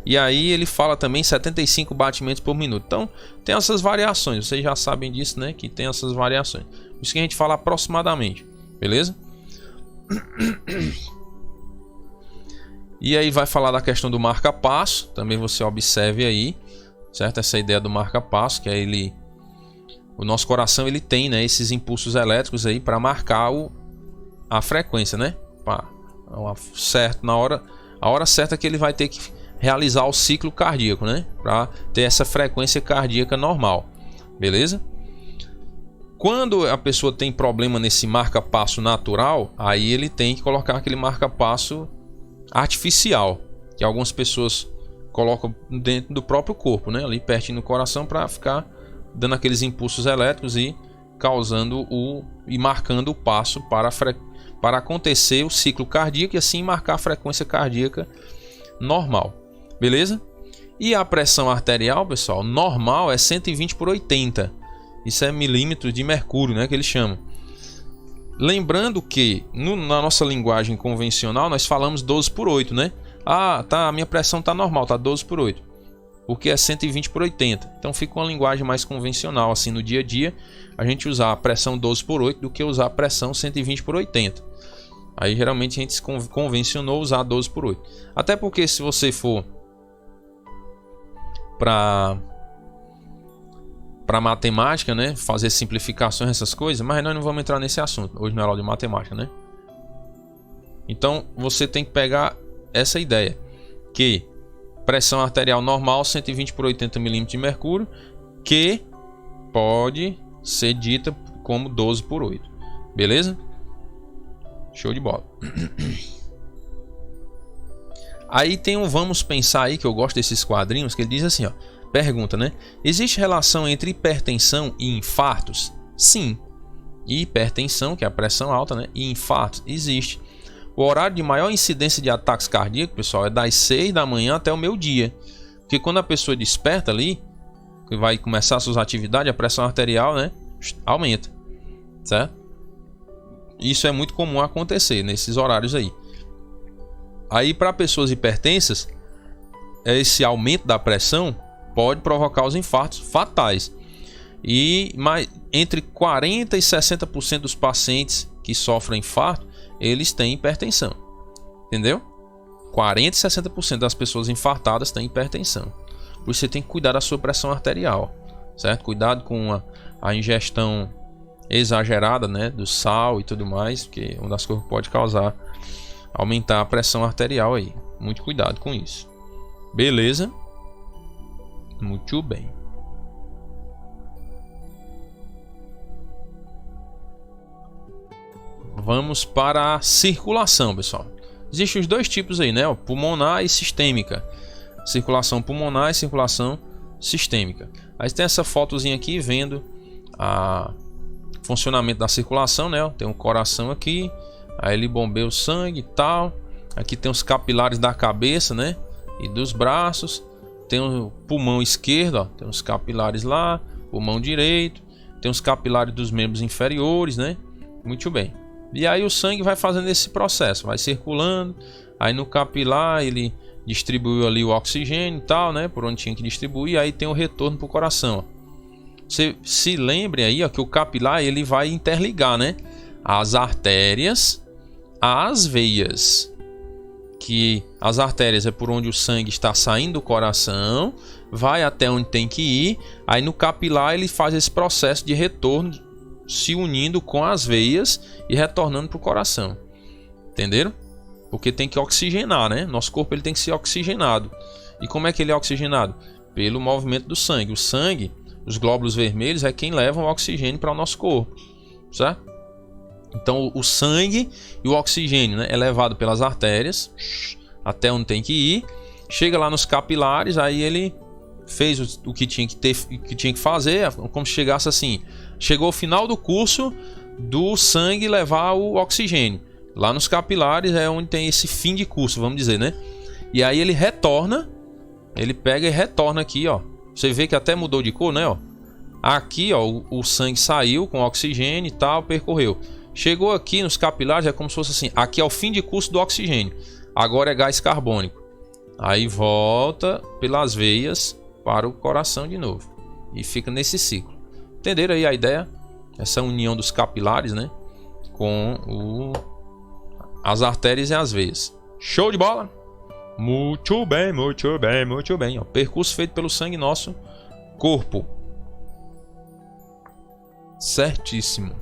E aí ele fala também 75 batimentos por minuto. Então tem essas variações. Vocês já sabem disso, né? Que tem essas variações. Por isso que a gente fala aproximadamente. Beleza? E aí vai falar da questão do marca-passo. Também você observe aí. Certo? Essa ideia do marca-passo. Que é ele... O nosso coração ele tem, né, esses impulsos elétricos aí para marcar a frequência, né? Certo, a hora certa que ele vai ter que realizar o ciclo cardíaco, né? Para ter essa frequência cardíaca normal, beleza? Quando a pessoa tem problema nesse marca-passo natural, aí ele tem que colocar aquele marca-passo artificial, que algumas pessoas colocam dentro do próprio corpo, né? Ali pertinho no coração para ficar dando aqueles impulsos elétricos e causando e marcando o passo para acontecer o ciclo cardíaco e assim marcar a frequência cardíaca normal, beleza? E a pressão arterial, pessoal, normal é 120 por 80. Isso é milímetros de mercúrio, né, que eles chamam. Lembrando que na nossa linguagem convencional nós falamos 12 por 8, né? Ah, tá, a minha pressão tá normal, tá 12 por 8. Porque é 120 por 80. Então fica uma linguagem mais convencional, assim, no dia a dia, a gente usar a pressão 12 por 8 do que usar a pressão 120 por 80. Aí geralmente a gente se convencionou usar 12 por 8. Até porque se você for para matemática, né, fazer simplificações, essas coisas, mas nós não vamos entrar nesse assunto. Hoje não é aula de matemática, né? Então você tem que pegar essa ideia, que pressão arterial normal 120 por 80 milímetros de mercúrio, que pode ser dita como 12 por 8. Beleza? Show de bola. Aí tem um vamos pensar aí, que eu gosto desses quadrinhos, que ele diz assim, ó, pergunta, né? Existe relação entre hipertensão e infartos? Sim. Hipertensão, que é a pressão alta, né? E infartos, existe. O horário de maior incidência de ataques cardíacos, pessoal, é das 6 da manhã até o meio-dia. Porque quando a pessoa desperta ali, que vai começar suas atividades, a pressão arterial, né, aumenta, certo? Isso é muito comum acontecer nesses horários aí. Aí, para pessoas hipertensas, esse aumento da pressão pode provocar os infartos fatais. E entre 40% e 60% dos pacientes que sofrem infarto, eles têm hipertensão. Entendeu? 40% e 60% das pessoas infartadas têm hipertensão. Por isso você tem que cuidar da sua pressão arterial, certo? Cuidado com a ingestão exagerada, né, do sal e tudo mais, porque uma das coisas que pode causar aumentar a pressão arterial aí. Muito cuidado com isso. Beleza? Muito bem. Vamos para a circulação, pessoal. Existem os dois tipos aí, né? Pulmonar e sistêmica. Circulação pulmonar e circulação sistêmica. Aí tem essa fotozinha aqui vendo o funcionamento da circulação, né? Tem um coração aqui, aí ele bombeia o sangue e tal. Aqui tem os capilares da cabeça, né? E dos braços. Tem o pulmão esquerdo, ó, tem os capilares lá. Pulmão direito. Tem os capilares dos membros inferiores, né? Muito bem. E aí o sangue vai fazendo esse processo, vai circulando. Aí no capilar ele distribuiu ali o oxigênio e tal, né? Por onde tinha que distribuir. Aí tem o retorno para o coração. Você se lembre aí, ó, que o capilar ele vai interligar, né? As artérias às veias. Que as artérias é por onde o sangue está saindo do coração, vai até onde tem que ir. Aí no capilar ele faz esse processo de retorno, se unindo com as veias e retornando para o coração. Entenderam? porque tem que oxigenar, né? Nosso corpo ele tem que ser oxigenado. E como é que ele é oxigenado? Pelo movimento do sangue. O sangue, os glóbulos vermelhos, é quem leva o oxigênio para o nosso corpo, certo? Então o sangue e o oxigênio, né, é levado pelas artérias até onde tem que ir, chega lá nos capilares, aí ele fez o que tinha que fazer, como se chegasse assim, chegou ao final do curso do sangue levar o oxigênio. Lá nos capilares é onde tem esse fim de curso, vamos dizer, né? E aí ele retorna, ele pega e retorna aqui, ó. Você vê que até mudou de cor, né, ó? Aqui, ó, o sangue saiu com oxigênio e tal, percorreu. Chegou aqui nos capilares, é como se fosse assim, aqui é o fim de curso do oxigênio. Agora é gás carbônico. Aí volta pelas veias para o coração de novo. E fica nesse ciclo. Entenderam aí a ideia? Essa união dos capilares, né? Com as artérias e as veias. Show de bola? Muito bem, muito bem, muito bem. Ó, percurso feito pelo sangue nosso corpo. Certíssimo.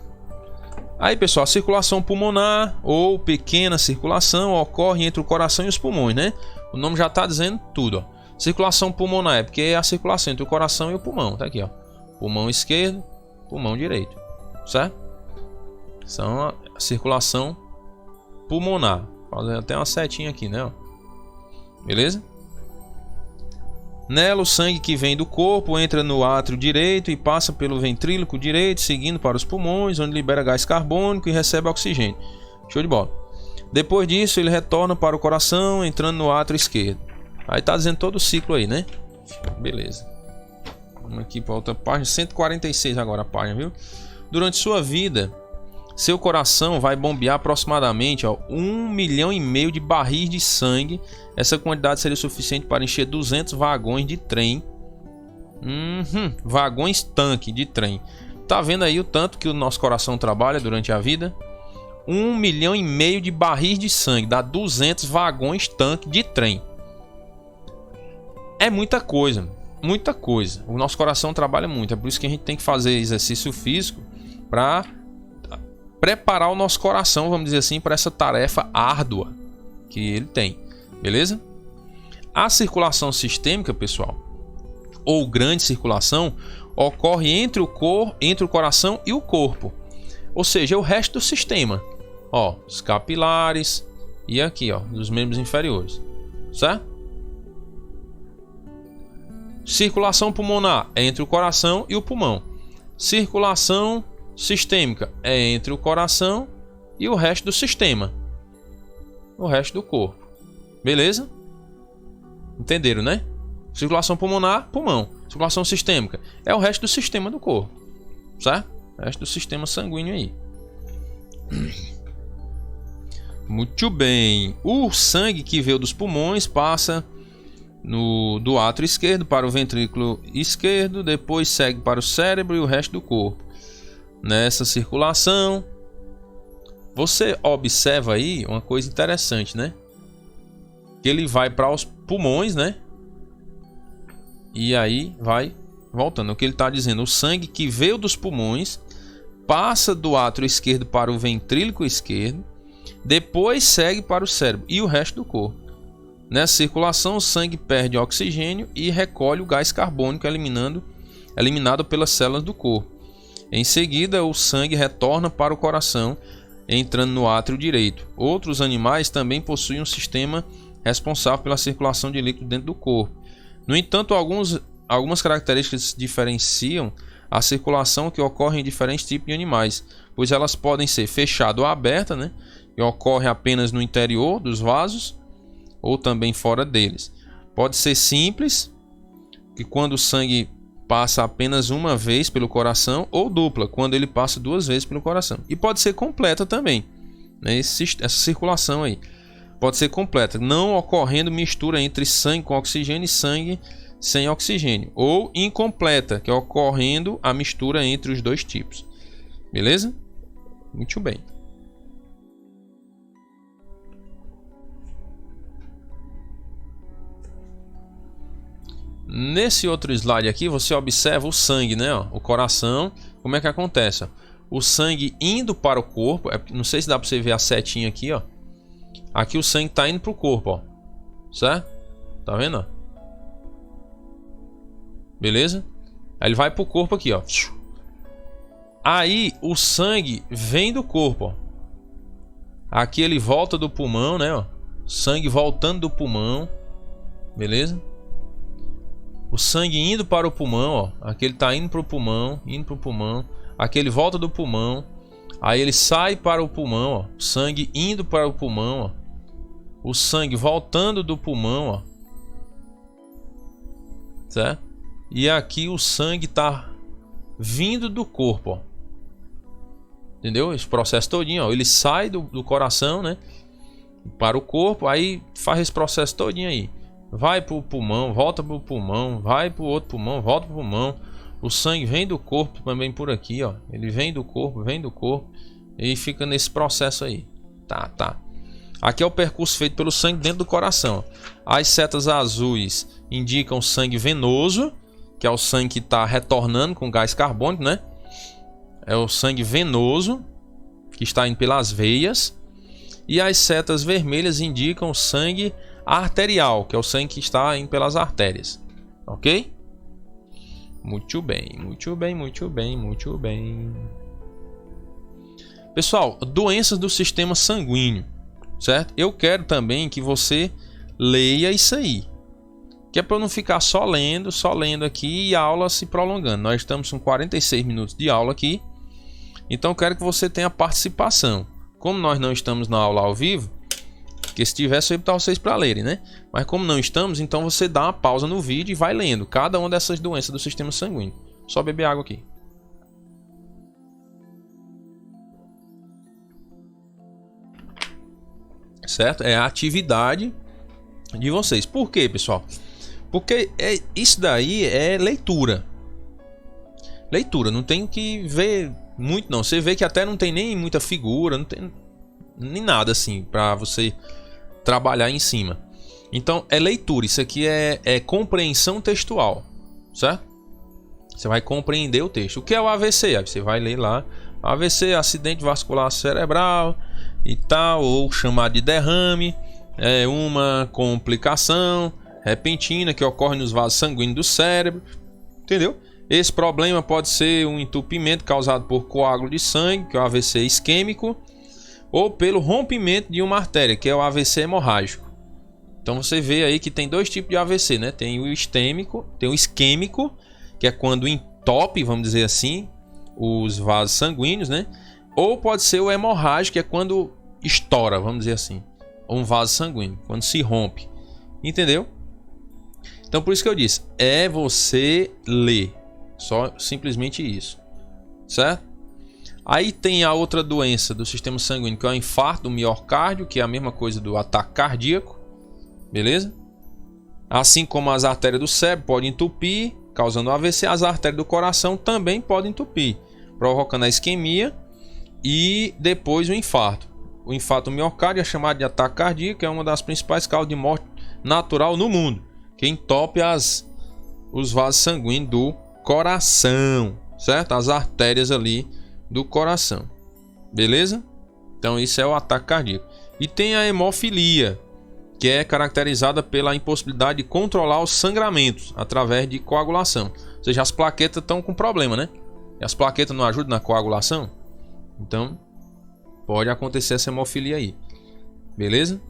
Aí, pessoal, a circulação pulmonar ou pequena circulação ocorre entre o coração e os pulmões, né? O nome já está dizendo tudo, ó. Circulação pulmonar é porque é a circulação entre o coração e o pulmão, tá aqui, ó. Pulmão esquerdo, pulmão direito, certo? São a circulação pulmonar. Fazendo até uma setinha aqui, né, ó. Beleza? Nela, o sangue que vem do corpo entra no átrio direito e passa pelo ventríloco direito, seguindo para os pulmões, onde libera gás carbônico e recebe oxigênio. Show de bola. Depois disso, ele retorna para o coração, entrando no átrio esquerdo. Aí tá dizendo todo o ciclo aí, né? Beleza. Vamos aqui para outra página. 146 agora a página, viu? Durante sua vida, seu coração vai bombear aproximadamente 1,5 milhão de barris de sangue. Essa quantidade seria suficiente para encher 200 vagões de trem. Vagões tanque de trem. Tá vendo aí o tanto que o nosso coração trabalha durante a vida? 1,5 milhão de barris de sangue. Dá 200 vagões tanque de trem. É muita coisa. Muita coisa. O nosso coração trabalha muito. É por isso que a gente tem que fazer exercício físico para preparar o nosso coração, vamos dizer assim, para essa tarefa árdua que ele tem, beleza? A circulação sistêmica, pessoal, ou grande circulação, ocorre entre o coração e o corpo, ou seja, o resto do sistema, ó, os capilares e aqui, ó, dos membros inferiores, certo? Circulação pulmonar é entre o coração e o pulmão. Circulação sistêmica é entre o coração e o resto do sistema, o resto do corpo, beleza? Entenderam, né? Circulação pulmonar, pulmão. Circulação sistêmica é o resto do sistema do corpo, certo? O resto do sistema sanguíneo aí. Muito bem. O sangue que veio dos pulmões passa do átrio esquerdo para o ventrículo esquerdo, depois segue para o cérebro e o resto do corpo. Nessa circulação, você observa aí uma coisa interessante, né? Que ele vai para os pulmões, né? E aí vai voltando. O que ele está dizendo? O sangue que veio dos pulmões passa do átrio esquerdo para o ventríloco esquerdo, depois segue para o cérebro e o resto do corpo. Nessa circulação, o sangue perde oxigênio e recolhe o gás carbônico eliminado pelas células do corpo. Em seguida, o sangue retorna para o coração, entrando no átrio direito. Outros animais também possuem um sistema responsável pela circulação de líquido dentro do corpo. No entanto, algumas características diferenciam a circulação que ocorre em diferentes tipos de animais, pois elas podem ser fechada ou aberta, né, que ocorre apenas no interior dos vasos ou também fora deles. Pode ser simples, que quando o sangue passa apenas uma vez pelo coração, ou dupla, quando ele passa 2 vezes pelo coração. E pode ser completa também, né? Essa circulação aí pode ser completa, não ocorrendo mistura entre sangue com oxigênio e sangue sem oxigênio, ou incompleta, que é ocorrendo a mistura entre os dois tipos. Beleza? Muito bem. Nesse outro slide aqui, você observa o sangue, né? O coração, como é que acontece? O sangue indo para o corpo, não sei se dá para você ver a setinha aqui, ó. Aqui o sangue tá indo pro corpo, ó. Certo? Tá vendo, ó? Beleza? Aí ele vai pro corpo aqui, ó. Aí o sangue vem do corpo, ó. Aqui ele volta do pulmão, né, ó. Sangue voltando do pulmão. Beleza? O sangue indo para o pulmão, ó. Aqui ele tá indo pro pulmão, indo pro pulmão. Aqui ele volta do pulmão. Aí ele sai para o pulmão, ó. Sangue indo para o pulmão, ó. O sangue voltando do pulmão, ó. Certo? E aqui o sangue tá vindo do corpo, ó. Entendeu? Esse processo todinho, ó. Ele sai do coração, né? Para o corpo, aí faz esse processo todinho aí. Vai pro pulmão, volta pro pulmão, vai pro outro pulmão, volta pro pulmão. O sangue vem do corpo também por aqui, ó. Ele vem do corpo e fica nesse processo aí. Tá. Aqui é o percurso feito pelo sangue dentro do coração. As setas azuis indicam sangue venoso, que é o sangue que está retornando com gás carbônico, né? É o sangue venoso que está indo pelas veias. E as setas vermelhas indicam sangue arterial, que é o sangue que está indo pelas artérias. Ok? Muito bem. Pessoal, doenças do sistema sanguíneo, certo? Eu quero também que você leia isso aí, que é para não ficar só lendo aqui e a aula se prolongando. Nós estamos com 46 minutos de aula aqui, então eu quero que você tenha participação. Como nós não estamos na aula ao vivo, que se tivesse eu ia botar vocês para lerem, né? Mas como não estamos, então você dá uma pausa no vídeo e vai lendo cada uma dessas doenças do sistema sanguíneo. Só beber água aqui. Certo? É a atividade de vocês. Por quê, pessoal? Porque isso daí é leitura. Leitura, não tem que ver muito não. Você vê que até não tem nem muita figura, não tem nem nada assim para você trabalhar em cima. Então é leitura, isso aqui é compreensão textual, certo? Você vai compreender o texto. O que é o AVC? Aí você vai ler lá. AVC, acidente vascular cerebral e tal, ou chamado de derrame, é uma complicação repentina que ocorre nos vasos sanguíneos do cérebro, entendeu? Esse problema pode ser um entupimento causado por coágulo de sangue, que é o AVC isquêmico, ou pelo rompimento de uma artéria, que é o AVC hemorrágico. Então você vê aí que tem dois tipos de AVC, né? Tem o isquêmico, que é quando entope, vamos dizer assim, os vasos sanguíneos, né? Ou pode ser o hemorrágico, que é quando estoura, vamos dizer assim, um vaso sanguíneo, quando se rompe. Entendeu? Então por isso que eu disse, é você ler. Só simplesmente isso. Certo? Aí tem a outra doença do sistema sanguíneo, que é o infarto do miocárdio, que é a mesma coisa do ataque cardíaco. Beleza? Assim como as artérias do cérebro podem entupir, causando AVC, as artérias do coração também podem entupir, provocando a isquemia e depois o infarto. O infarto do miocárdio é chamado de ataque cardíaco, é uma das principais causas de morte natural no mundo, que entope os vasos sanguíneos do coração, certo? As artérias ali do coração. Beleza? Então isso é o ataque cardíaco. E tem a hemofilia, que é caracterizada pela impossibilidade de controlar os sangramentos através de coagulação. Ou seja, as plaquetas estão com problema, né? E as plaquetas não ajudam na coagulação. Então pode acontecer essa hemofilia aí. Beleza?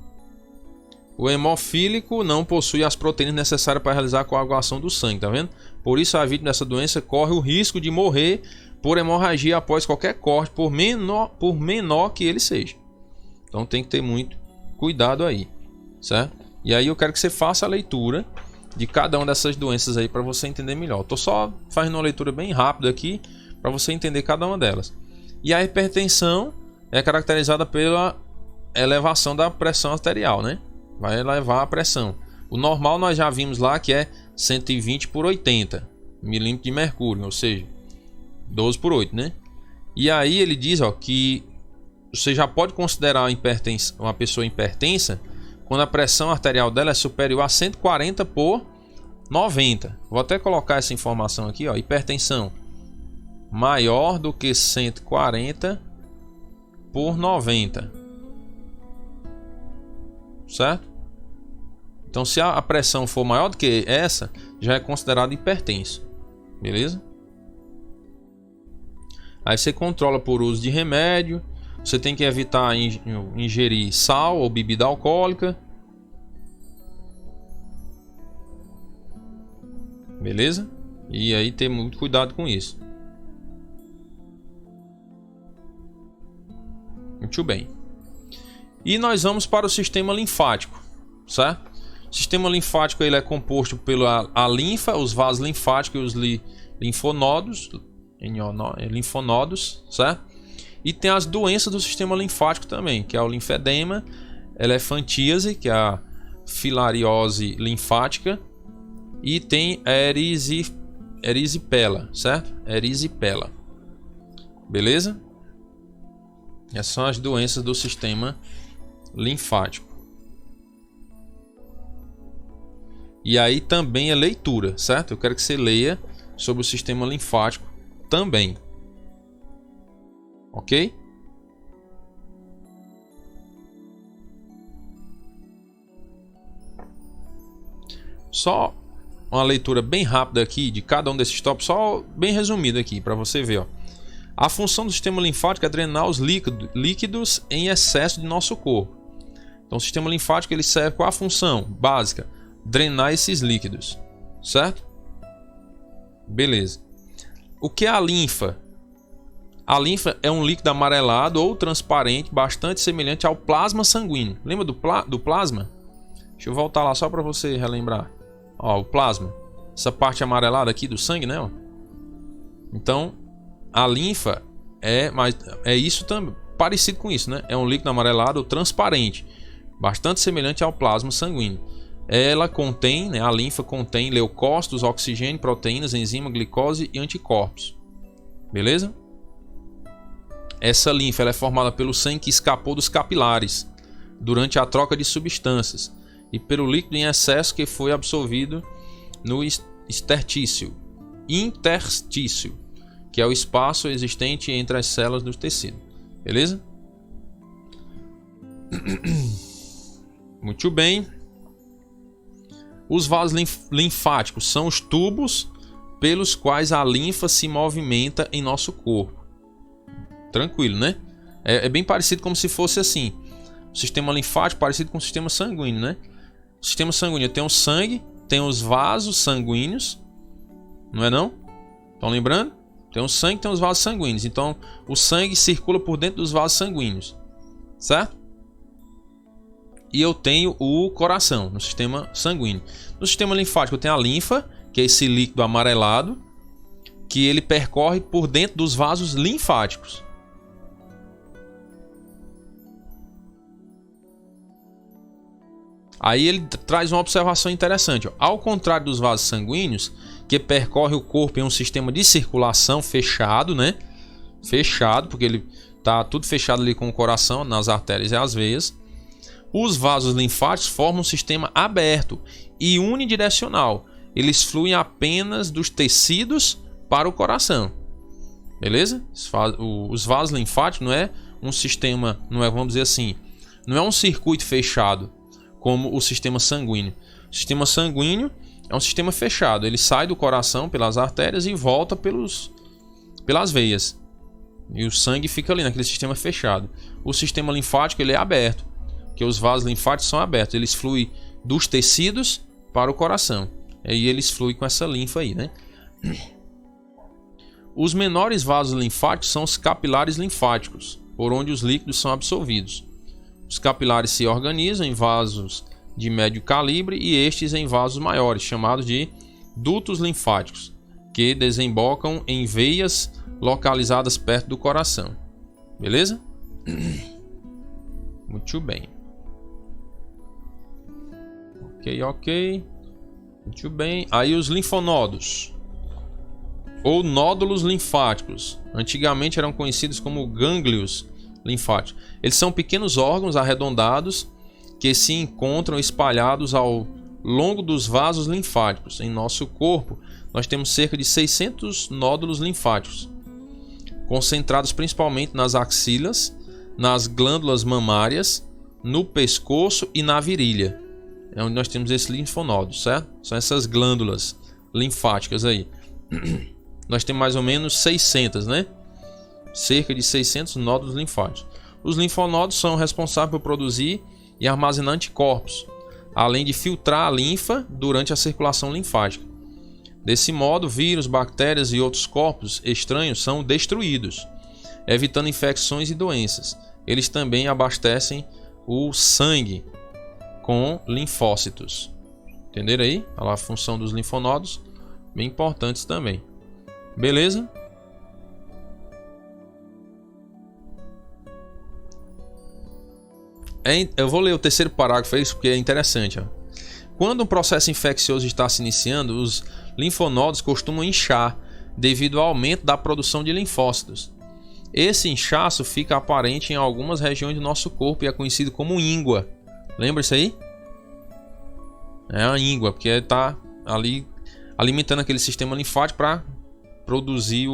O hemofílico não possui as proteínas necessárias para realizar a coagulação do sangue, tá vendo? Por isso a vítima dessa doença corre o risco de morrer por hemorragia após qualquer corte, por menor que ele seja. Então tem que ter muito cuidado aí, certo? E aí eu quero que você faça a leitura de cada uma dessas doenças aí para você entender melhor. Estou só fazendo uma leitura bem rápida aqui para você entender cada uma delas. E a hipertensão é caracterizada pela elevação da pressão arterial, né? Vai elevar a pressão. O normal nós já vimos lá que é 120 por 80 milímetros de mercúrio, ou seja, 12 por 8, né? E aí ele diz, ó, que você já pode considerar uma pessoa hipertensa quando a pressão arterial dela é superior a 140 por 90. Vou até colocar essa informação aqui, ó, hipertensão maior do que 140 por 90. certo? Então, se a pressão for maior do que essa, já é considerado hipertenso, beleza? Aí você controla por uso de remédio. Você tem que evitar ingerir sal ou bebida alcoólica, beleza? E aí ter muito cuidado com isso. Muito bem. E nós vamos para o sistema linfático, certo? O sistema linfático ele é composto pela linfa, os vasos linfáticos e os linfonodos, certo? E tem as doenças do sistema linfático também, que é o linfedema, elefantíase, que é a filariose linfática, e tem a erisipela, certo? Erisipela. Beleza? Essas são as doenças do sistema linfático. E aí também é leitura, certo? Eu quero que você leia sobre o sistema linfático também. Ok? Só uma leitura bem rápida aqui de cada um desses tópicos, só bem resumido aqui para você ver, ó. A função do sistema linfático é drenar os líquidos em excesso de nosso corpo. Então o sistema linfático ele serve qual a função básica? Drenar esses líquidos, certo? Beleza. O que é a linfa? A linfa é um líquido amarelado ou transparente, bastante semelhante ao plasma sanguíneo. Lembra do plasma? Deixa eu voltar lá só para você relembrar. Ó, o plasma, essa parte amarelada aqui do sangue, né? Ó. Então, a linfa é isso também, parecido com isso, né? É um líquido amarelado ou transparente, bastante semelhante ao plasma sanguíneo. Ela contém, né? A linfa contém leucócitos, oxigênio, proteínas, enzima, glicose e anticorpos. Beleza? Essa linfa ela é formada pelo sangue que escapou dos capilares durante a troca de substâncias e pelo líquido em excesso que foi absorvido no interstício, que é o espaço existente entre as células do tecido. Beleza? Muito bem. Os vasos linfáticos são os tubos pelos quais a linfa se movimenta em nosso corpo. Tranquilo, né? É bem parecido como se fosse assim. O sistema linfático parecido com o sistema sanguíneo, né? O sistema sanguíneo tem o sangue, tem os vasos sanguíneos, não é não? Estão lembrando? Tem o sangue, tem os vasos sanguíneos. Então, o sangue circula por dentro dos vasos sanguíneos, certo? E eu tenho o coração no sistema sanguíneo. No sistema linfático eu tenho a linfa, que é esse líquido amarelado, que ele percorre por dentro dos vasos linfáticos. Aí ele traz uma observação interessante. Ó. Ao contrário dos vasos sanguíneos, que percorre o corpo em um sistema de circulação fechado, né? Fechado, porque ele tá tudo fechado ali com o coração, nas artérias e as veias. Os vasos linfáticos formam um sistema aberto e unidirecional. Eles fluem apenas dos tecidos para o coração. Beleza? Os vasos linfáticos não é um sistema, não é, vamos dizer assim, não é um circuito fechado como o sistema sanguíneo. O sistema sanguíneo é um sistema fechado. Ele sai do coração pelas artérias e volta pelas veias. E o sangue fica ali naquele sistema fechado. O sistema linfático ele é aberto, porque os vasos linfáticos são abertos. Eles fluem dos tecidos para o coração. E aí eles fluem com essa linfa aí, né? Os menores vasos linfáticos são os capilares linfáticos, por onde os líquidos são absorvidos. Os capilares se organizam em vasos de médio calibre e estes em vasos maiores, chamados de dutos linfáticos, que desembocam em veias localizadas perto do coração. Beleza? Muito bem. Ok. Muito bem. Aí os linfonodos, ou nódulos linfáticos, antigamente eram conhecidos como gânglios linfáticos. Eles são pequenos órgãos arredondados que se encontram espalhados ao longo dos vasos linfáticos. Em nosso corpo, nós temos cerca de 600 nódulos linfáticos, concentrados principalmente nas axilas, nas glândulas mamárias no pescoço e na virilha. É onde nós temos esse linfonodo, certo? São essas glândulas linfáticas aí. Nós temos mais ou menos 600, né? Cerca de 600 nódulos linfáticos. Os linfonodos são responsáveis por produzir e armazenar anticorpos, além de filtrar a linfa durante a circulação linfática. Desse modo, vírus, bactérias e outros corpos estranhos são destruídos, evitando infecções e doenças. Eles também abastecem o sangue com linfócitos. Entenderam aí? Olha lá a função dos linfonodos, bem importantes também. Beleza? Eu vou ler o terceiro parágrafo aí, porque é interessante. Ó. Quando um processo infeccioso está se iniciando, os linfonodos costumam inchar devido ao aumento da produção de linfócitos. Esse inchaço fica aparente em algumas regiões do nosso corpo e é conhecido como íngua. Lembra isso aí? É a íngua, porque está ali alimentando aquele sistema linfático para produzir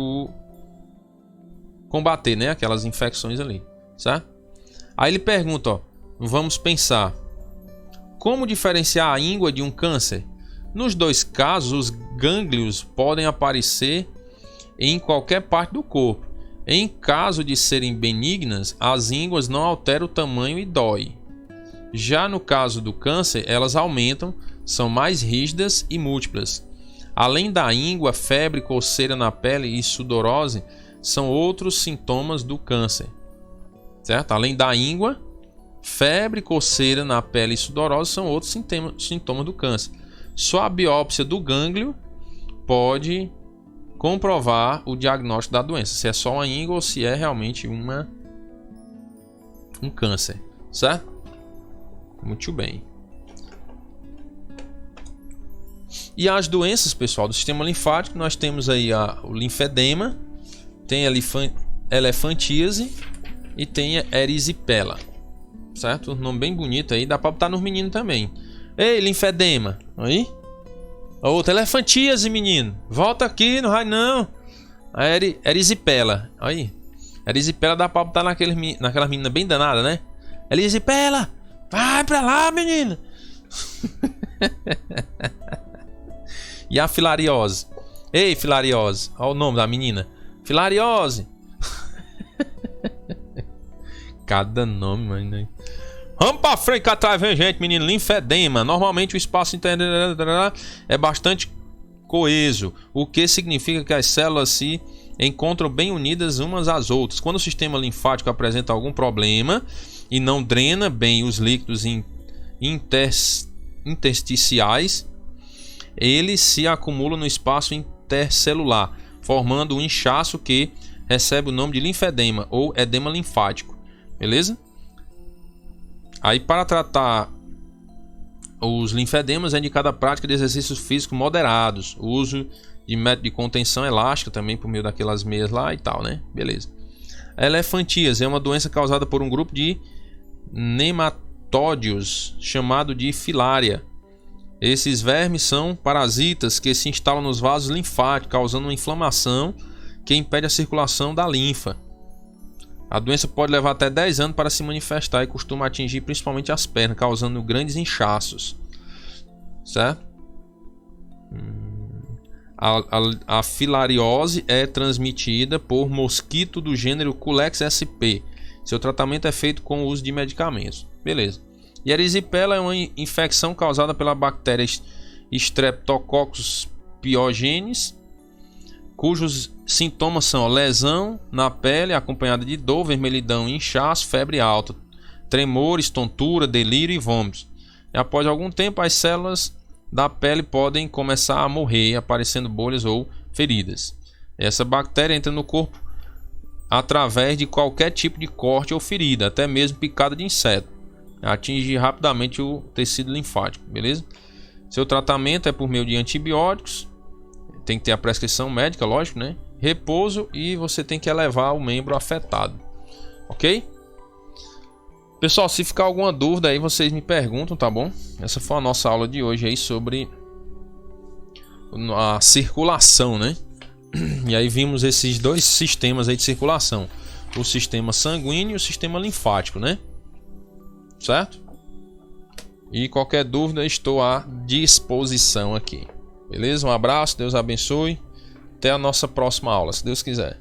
combater, né, aquelas infecções ali, certo? Aí ele pergunta, ó, vamos pensar, como diferenciar a íngua de um câncer? Nos dois casos, os gânglios podem aparecer em qualquer parte do corpo. Em caso de serem benignas, as ínguas não alteram o tamanho e dói. Já no caso do câncer, elas aumentam, são mais rígidas e múltiplas. Além da íngua, febre, coceira na pele e sudorose são outros sintomas do câncer. Certo? Além da íngua, febre, coceira na pele e sudorose são outros sintomas do câncer. Só a biópsia do gânglio pode comprovar o diagnóstico da doença, se é só uma íngua ou se é realmente um câncer, certo? Muito bem. E as doenças, pessoal, do sistema linfático, nós temos aí o linfedema, tem a elefantíase e tem a erisipela, certo? Um nome bem bonito aí, dá pra botar nos meninos também. Ei, linfedema, aí? A outra, elefantíase, menino, volta aqui, não vai não. A erisipela, aí. Erisipela dá pra botar naquela menina bem danada, né? Erisipela, vai pra lá, menina. E a filariose. Ei, filariose, olha o nome da menina. Filariose. Cada nome, mano. Vamos pra frente, cá atrás vem gente, menino. Linfedema. Normalmente o espaço interno é bastante coeso, o que significa que as células se encontram bem unidas umas às outras. Quando o sistema linfático apresenta algum problema e não drena bem os líquidos intersticiais, eles se acumulam no espaço intercelular, formando um inchaço que recebe o nome de linfedema ou edema linfático. Beleza? Aí, para tratar os linfedemas é indicada a prática de exercícios físicos moderados, o uso de método de contenção elástica também por meio daquelas meias lá e tal, né? Beleza. A elefantíase é uma doença causada por um grupo de nematódeos chamado de filária. Esses vermes são parasitas que se instalam nos vasos linfáticos, causando uma inflamação que impede a circulação da linfa. A doença pode levar até 10 anos para se manifestar e costuma atingir principalmente as pernas, causando grandes inchaços. Certo? A filariose é transmitida por mosquito do gênero Culex sp. Seu tratamento é feito com o uso de medicamentos. Beleza. E a erisipela é uma infecção causada pela bactéria Streptococcus pyogenes, cujos sintomas são lesão na pele acompanhada de dor, vermelhidão, inchaço, febre alta, tremores, tontura, delírio e vômitos. E após algum tempo, as células da pele podem começar a morrer, aparecendo bolhas ou feridas. Essa bactéria entra no corpo através de qualquer tipo de corte ou ferida, até mesmo picada de inseto. Atinge rapidamente o tecido linfático, beleza? Seu tratamento é por meio de antibióticos, tem que ter a prescrição médica, lógico, né? Repouso e você tem que elevar o membro afetado, ok? Pessoal, se ficar alguma dúvida aí, vocês me perguntam, tá bom? Essa foi a nossa aula de hoje aí sobre a circulação, né? E aí vimos esses dois sistemas aí de circulação, o sistema sanguíneo e o sistema linfático, né? certo? E qualquer dúvida, estou à disposição aqui. Beleza? Um abraço, Deus abençoe. Até a nossa próxima aula, se Deus quiser.